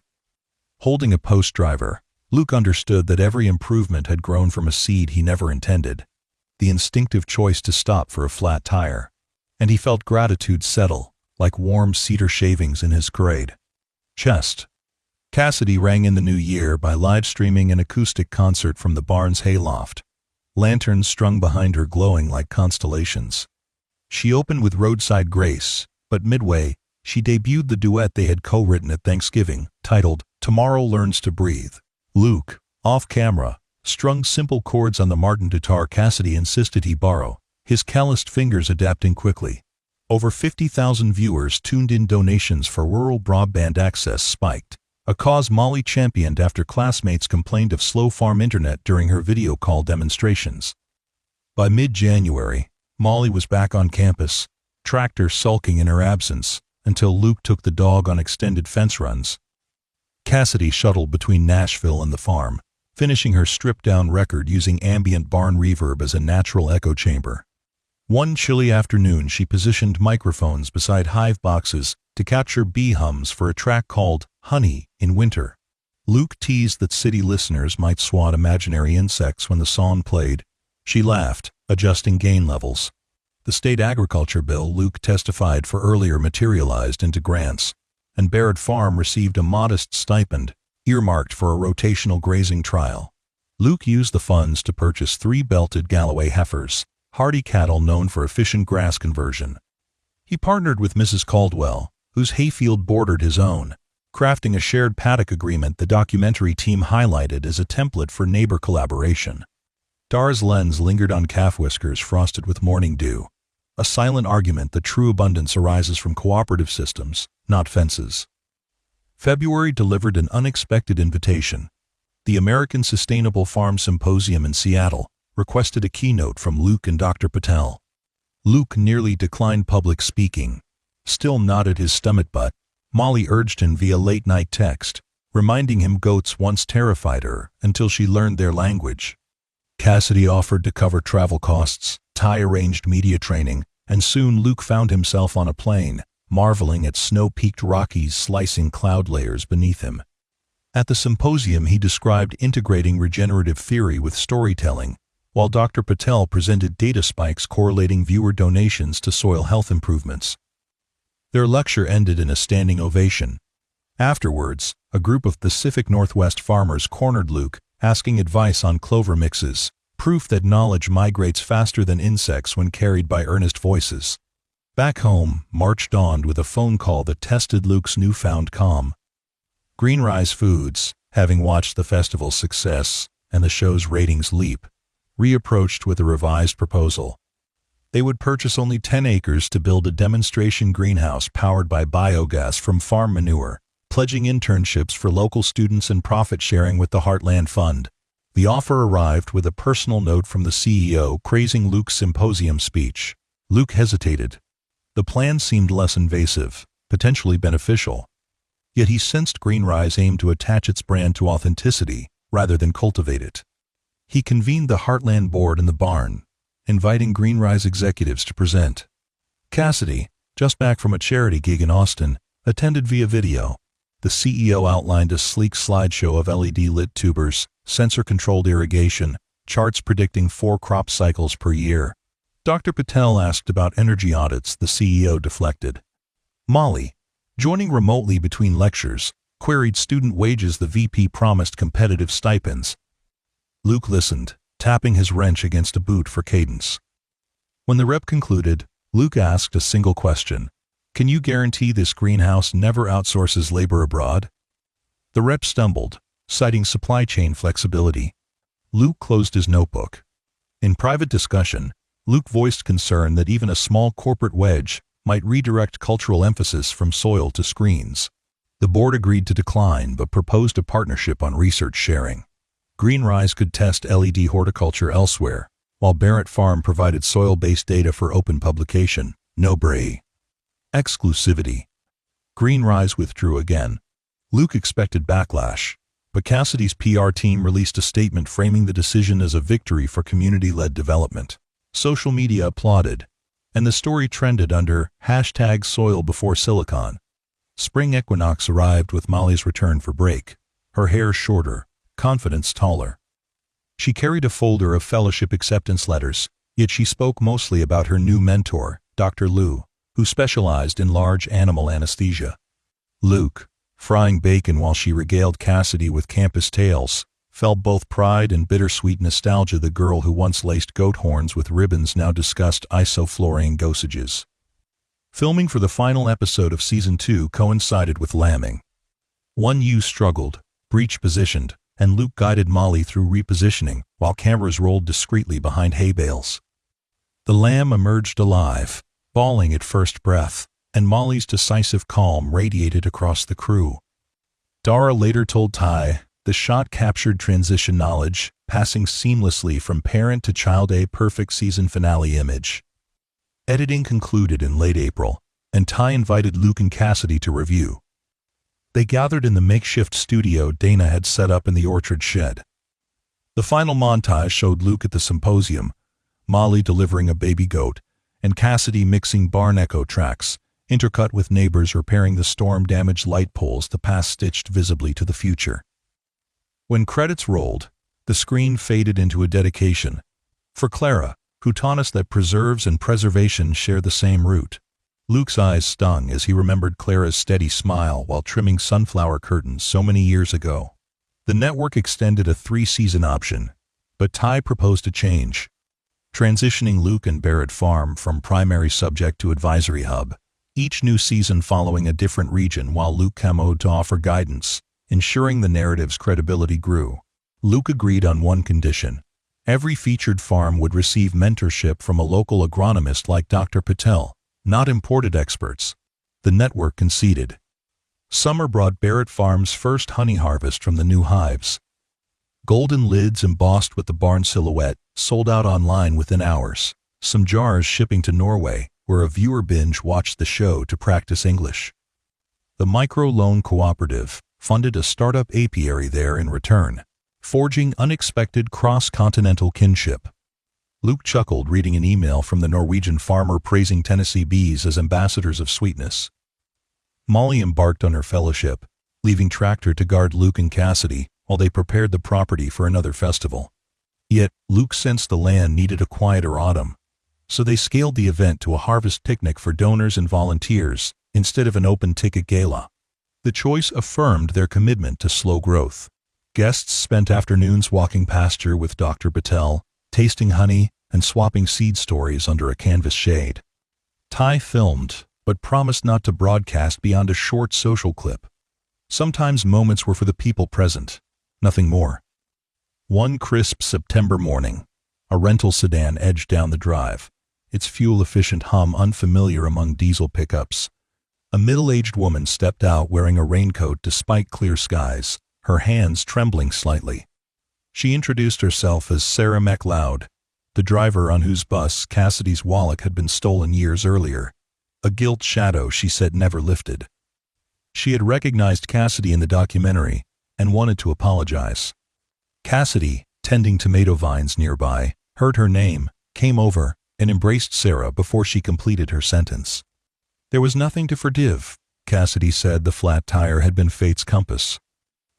Holding a post driver, Luke understood that every improvement had grown from a seed he never intended, the instinctive choice to stop for a flat tire, and he felt gratitude settle, like warm cedar shavings in his grade chest. Cassidy rang in the new year by live-streaming an acoustic concert from the barn's hayloft, lanterns strung behind her glowing like constellations. She opened with Roadside Grace, but midway, she debuted the duet they had co-written at Thanksgiving, titled Tomorrow Learns to Breathe. Luke, off-camera, strung simple chords on the Martin guitar Cassidy insisted he borrow, his calloused fingers adapting quickly. Over 50,000 viewers tuned in. Donations for rural broadband access spiked, a cause Molly championed after classmates complained of slow farm internet during her video call demonstrations. By mid-January, Molly was back on campus, Tractor sulking in her absence, until Luke took the dog on extended fence runs. Cassidy shuttled between Nashville and the farm, finishing her stripped-down record using ambient barn reverb as a natural echo chamber. One chilly afternoon she positioned microphones beside hive boxes to capture bee hums for a track called Honey in Winter. Luke teased that city listeners might swat imaginary insects when the song played. She laughed, adjusting gain levels. The state agriculture bill Luke testified for earlier materialized into grants, and Barrett Farm received a modest stipend, earmarked for a rotational grazing trial. Luke used the funds to purchase 3 belted Galloway heifers, hardy cattle known for efficient grass conversion. He partnered with Mrs. Caldwell, whose hayfield bordered his own, crafting a shared paddock agreement the documentary team highlighted as a template for neighbor collaboration. Dar's lens lingered on calf whiskers frosted with morning dew, a silent argument that true abundance arises from cooperative systems, not fences. February delivered an unexpected invitation. The American Sustainable Farm Symposium in Seattle requested a keynote from Luke and Dr. Patel. Luke nearly declined public speaking. Still knotted his stomach, but Molly urged him via late-night text, reminding him goats once terrified her until she learned their language. Cassidy offered to cover travel costs, tie-arranged media training, and soon Luke found himself on a plane, marveling at snow-peaked Rockies slicing cloud layers beneath him. At the symposium he described integrating regenerative theory with storytelling, while Dr. Patel presented data spikes correlating viewer donations to soil health improvements. Their lecture ended in a standing ovation. Afterwards, a group of Pacific Northwest farmers cornered Luke, asking advice on clover mixes, proof that knowledge migrates faster than insects when carried by earnest voices. Back home, March dawned with a phone call that tested Luke's newfound calm. Greenrise Foods, having watched the festival's success and the show's ratings leap, reapproached with a revised proposal. They would purchase only 10 acres to build a demonstration greenhouse powered by biogas from farm manure, pledging internships for local students and profit sharing with the Heartland Fund. The offer arrived with a personal note from the CEO praising Luke's symposium speech. Luke hesitated. The plan seemed less invasive, potentially beneficial. Yet he sensed Greenrise aimed to attach its brand to authenticity rather than cultivate it. He convened the Heartland board in the barn, inviting Greenrise executives to present. Cassidy, just back from a charity gig in Austin, attended via video. The CEO outlined a sleek slideshow of LED-lit tubers, sensor-controlled irrigation, charts predicting 4 crop cycles per year. Dr. Patel asked about energy audits. The CEO deflected. Molly, joining remotely between lectures, queried student wages. The VP promised competitive stipends. Luke listened, tapping his wrench against a boot for cadence. When the rep concluded, Luke asked a single question. Can you guarantee this greenhouse never outsources labor abroad? The rep stumbled, citing supply chain flexibility. Luke closed his notebook. In private discussion, Luke voiced concern that even a small corporate wedge might redirect cultural emphasis from soil to screens. The board agreed to decline but proposed a partnership on research sharing. Greenrise could test LED horticulture elsewhere, while Barrett Farm provided soil-based data for open publication. No brainer. Exclusivity. Greenrise withdrew again. Luke expected backlash, but Cassidy's PR team released a statement framing the decision as a victory for community-led development. Social media applauded, and the story trended under #SoilBeforeSilicon. Spring equinox arrived with Molly's return for break, her hair shorter, confidence taller. She carried a folder of fellowship acceptance letters, yet she spoke mostly about her new mentor, Dr. Lou, who specialized in large animal anesthesia. Luke, frying bacon while she regaled Cassidy with campus tales, felt both pride and bittersweet nostalgia. The girl who once laced goat horns with ribbons now discussed isoflurane dosages. Filming for the final episode of Season 2 coincided with lambing. One ewe struggled, breech-positioned, and Luke guided Molly through repositioning while cameras rolled discreetly behind hay bales. The lamb emerged alive, bawling at first breath, and Molly's decisive calm radiated across the crew. Dara later told Ty, the shot captured transition knowledge, passing seamlessly from parent to child. A perfect season finale image. Editing concluded in late April, and Ty invited Luke and Cassidy to review. They gathered in the makeshift studio Dana had set up in the orchard shed. The final montage showed Luke at the symposium, Molly delivering a baby goat, and Cassidy mixing barn echo tracks, intercut with neighbors repairing the storm-damaged light poles the past stitched visibly to the future. When credits rolled, the screen faded into a dedication for Clara, who taught us that preserves and preservation share the same root. Luke's eyes stung as he remembered Clara's steady smile while trimming sunflower curtains so many years ago. The network extended a 3-season option, but Ty proposed a change, transitioning Luke and Barrett Farm from primary subject to advisory hub, each new season following a different region while Luke camoed to offer guidance, ensuring the narrative's credibility grew. Luke agreed on one condition. Every featured farm would receive mentorship from a local agronomist like Dr. Patel, not imported experts. The network conceded. Summer brought Barrett Farm's first honey harvest from the new hives. Golden lids embossed with the barn silhouette sold out online within hours, some jars shipping to Norway, where a viewer binge watched the show to practice English. The micro-loan cooperative funded a startup apiary there in return, forging unexpected cross-continental kinship. Luke chuckled reading an email from the Norwegian farmer praising Tennessee bees as ambassadors of sweetness. Molly embarked on her fellowship, leaving Tractor to guard Luke and Cassidy while they prepared the property for another festival. Yet, Luke sensed the land needed a quieter autumn, so they scaled the event to a harvest picnic for donors and volunteers instead of an open-ticket gala. The choice affirmed their commitment to slow growth. Guests spent afternoons walking pasture with Dr. Patel, tasting honey, and swapping seed stories under a canvas shade. Ty filmed, but promised not to broadcast beyond a short social clip. Sometimes moments were for the people present, nothing more. One crisp September morning, a rental sedan edged down the drive, its fuel-efficient hum unfamiliar among diesel pickups. A middle-aged woman stepped out wearing a raincoat despite clear skies, her hands trembling slightly. She introduced herself as Sarah MacLeod, the driver on whose bus Cassidy's wallet had been stolen years earlier, a guilt shadow she said never lifted. She had recognized Cassidy in the documentary and wanted to apologize. Cassidy, tending tomato vines nearby, heard her name, came over, and embraced Sarah before she completed her sentence. There was nothing to forgive, Cassidy said. The flat tire had been fate's compass.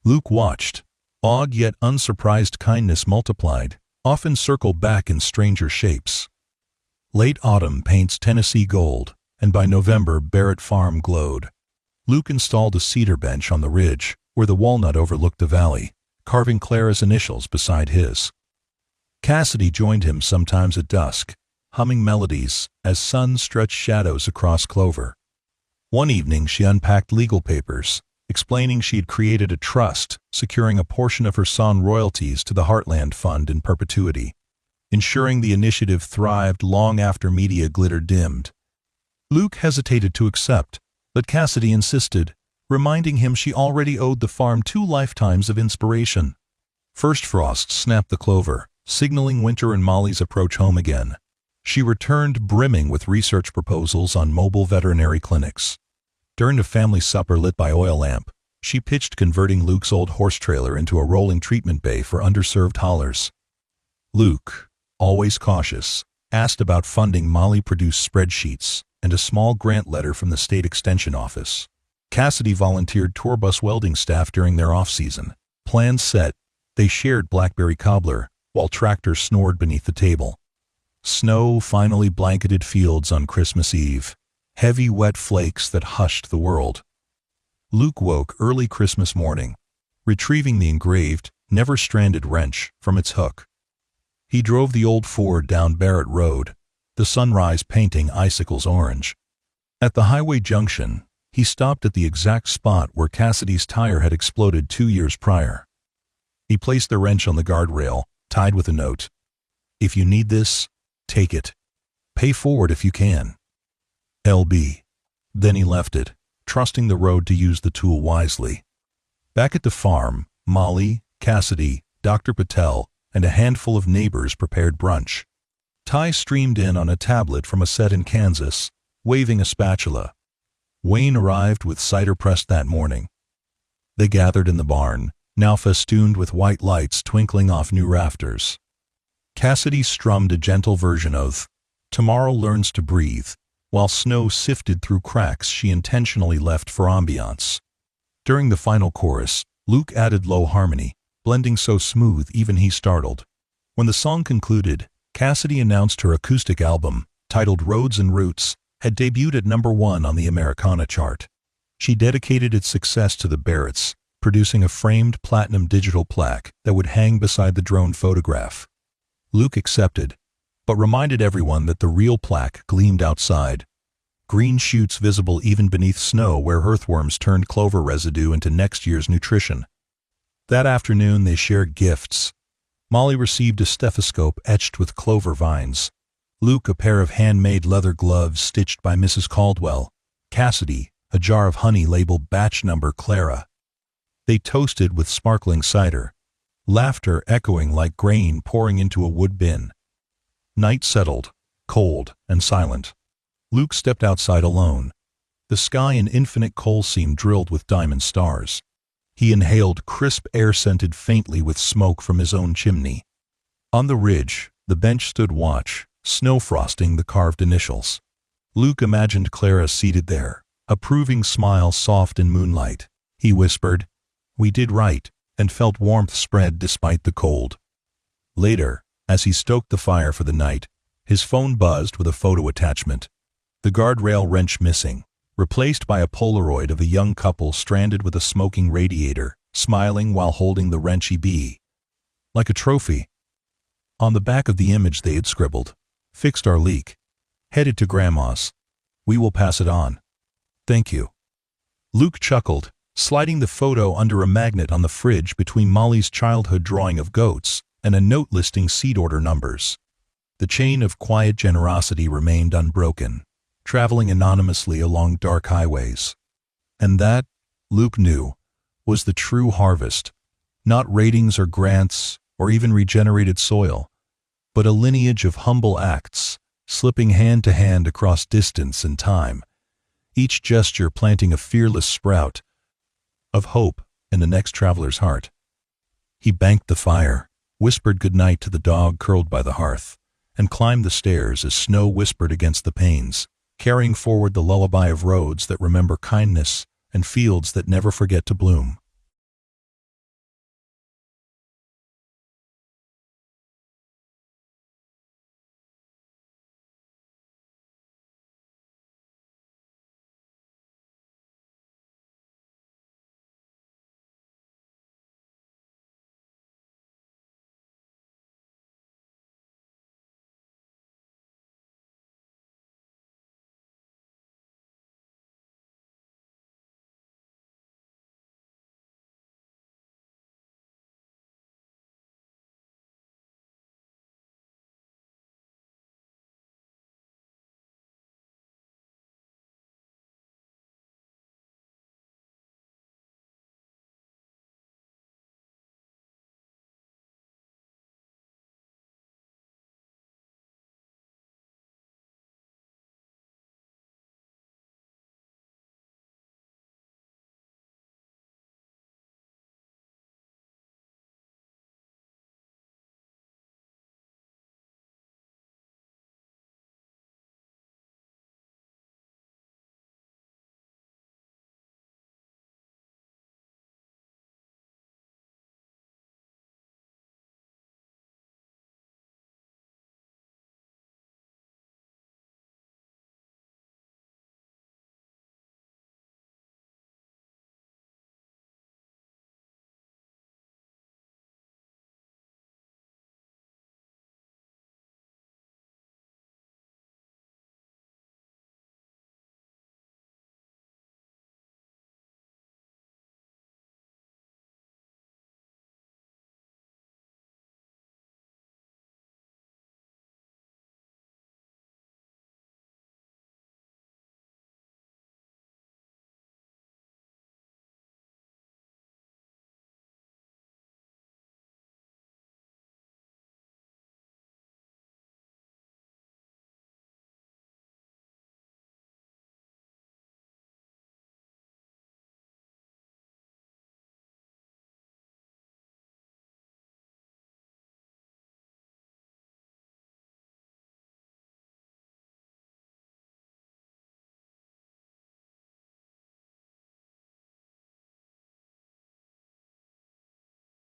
Luke watched. Awed yet unsurprised kindness multiplied, often circled back in stranger shapes. Late autumn paints Tennessee gold, and by November Barrett Farm glowed. Luke installed a cedar bench on the ridge, where the walnut overlooked the valley, carving Clara's initials beside his. Cassidy joined him sometimes at dusk, humming melodies as sun stretched shadows across clover. One evening she unpacked legal papers, explaining she'd created a trust, securing a portion of her song royalties to the Heartland Fund in perpetuity, ensuring the initiative thrived long after media glitter dimmed. Luke hesitated to accept, but Cassidy insisted, reminding him she already owed the farm 2 lifetimes of inspiration. First frost snapped the clover, signaling winter and Molly's approach home again. She returned brimming with research proposals on mobile veterinary clinics. During a family supper lit by oil lamp, she pitched converting Luke's old horse trailer into a rolling treatment bay for underserved haulers. Luke, always cautious, asked about funding. Molly produced spreadsheets and a small grant letter from the state extension office. Cassidy volunteered tour bus welding staff during their off-season. Plans set, they shared blackberry cobbler, while tractors snored beneath the table. Snow finally blanketed fields on Christmas Eve, heavy wet flakes that hushed the world. Luke woke early Christmas morning, retrieving the engraved, never-stranded wrench from its hook. He drove the old Ford down Barrett Road, the sunrise painting icicles orange. At the highway junction, he stopped at the exact spot where Cassidy's tire had exploded 2 years prior. He placed the wrench on the guardrail, tied with a note. "If you need this, take it. Pay forward if you can. LB." Then he left it, trusting the road to use the tool wisely. Back at the farm, Molly, Cassidy, Dr. Patel, and a handful of neighbors prepared brunch. Ty streamed in on a tablet from a set in Kansas, waving a spatula. Wayne arrived with cider pressed that morning. They gathered in the barn, now festooned with white lights twinkling off new rafters. Cassidy strummed a gentle version of "Tomorrow Learns to Breathe," while snow sifted through cracks she intentionally left for ambiance. During the final chorus, Luke added low harmony, blending so smooth even he startled. When the song concluded, Cassidy announced her acoustic album, titled Roads and Roots, had debuted at #1 on the Americana chart. She dedicated its success to the Barretts, producing a framed platinum digital plaque that would hang beside the drone photograph. Luke accepted, but reminded everyone that the real plaque gleamed outside. Green shoots visible even beneath snow where earthworms turned clover residue into next year's nutrition. That afternoon they shared gifts. Molly received a stethoscope etched with clover vines. Luke a pair of handmade leather gloves stitched by Mrs. Caldwell. Cassidy a jar of honey labeled batch number Clara. They toasted with sparkling cider, laughter echoing like grain pouring into a wood bin. Night settled, cold and silent. Luke stepped outside alone. The sky an infinite coal seam drilled with diamond stars. He inhaled crisp air scented faintly with smoke from his own chimney. On the ridge, the bench stood watch, snow frosting the carved initials. Luke imagined Clara seated there, approving smile soft in moonlight. He whispered, "We did right," and felt warmth spread despite the cold. Later, as he stoked the fire for the night, his phone buzzed with a photo attachment. The guardrail wrench missing, replaced by a Polaroid of a young couple stranded with a smoking radiator, smiling while holding the wrenchy bee. Like a trophy. On the back of the image they had scribbled, "Fixed our leak. Headed to Grandma's. We will pass it on. Thank you." Luke chuckled, sliding the photo under a magnet on the fridge between Molly's childhood drawing of goats and a note listing seed order numbers. The chain of quiet generosity remained unbroken, traveling anonymously along dark highways. And that, Luke knew, was the true harvest, not ratings or grants or even regenerated soil, but a lineage of humble acts, slipping hand to hand across distance and time, each gesture planting a fearless sprout of hope in the next traveler's heart. He banked the fire, whispered goodnight to the dog curled by the hearth, and climbed the stairs as snow whispered against the panes, carrying forward the lullaby of roads that remember kindness and fields that never forget to bloom.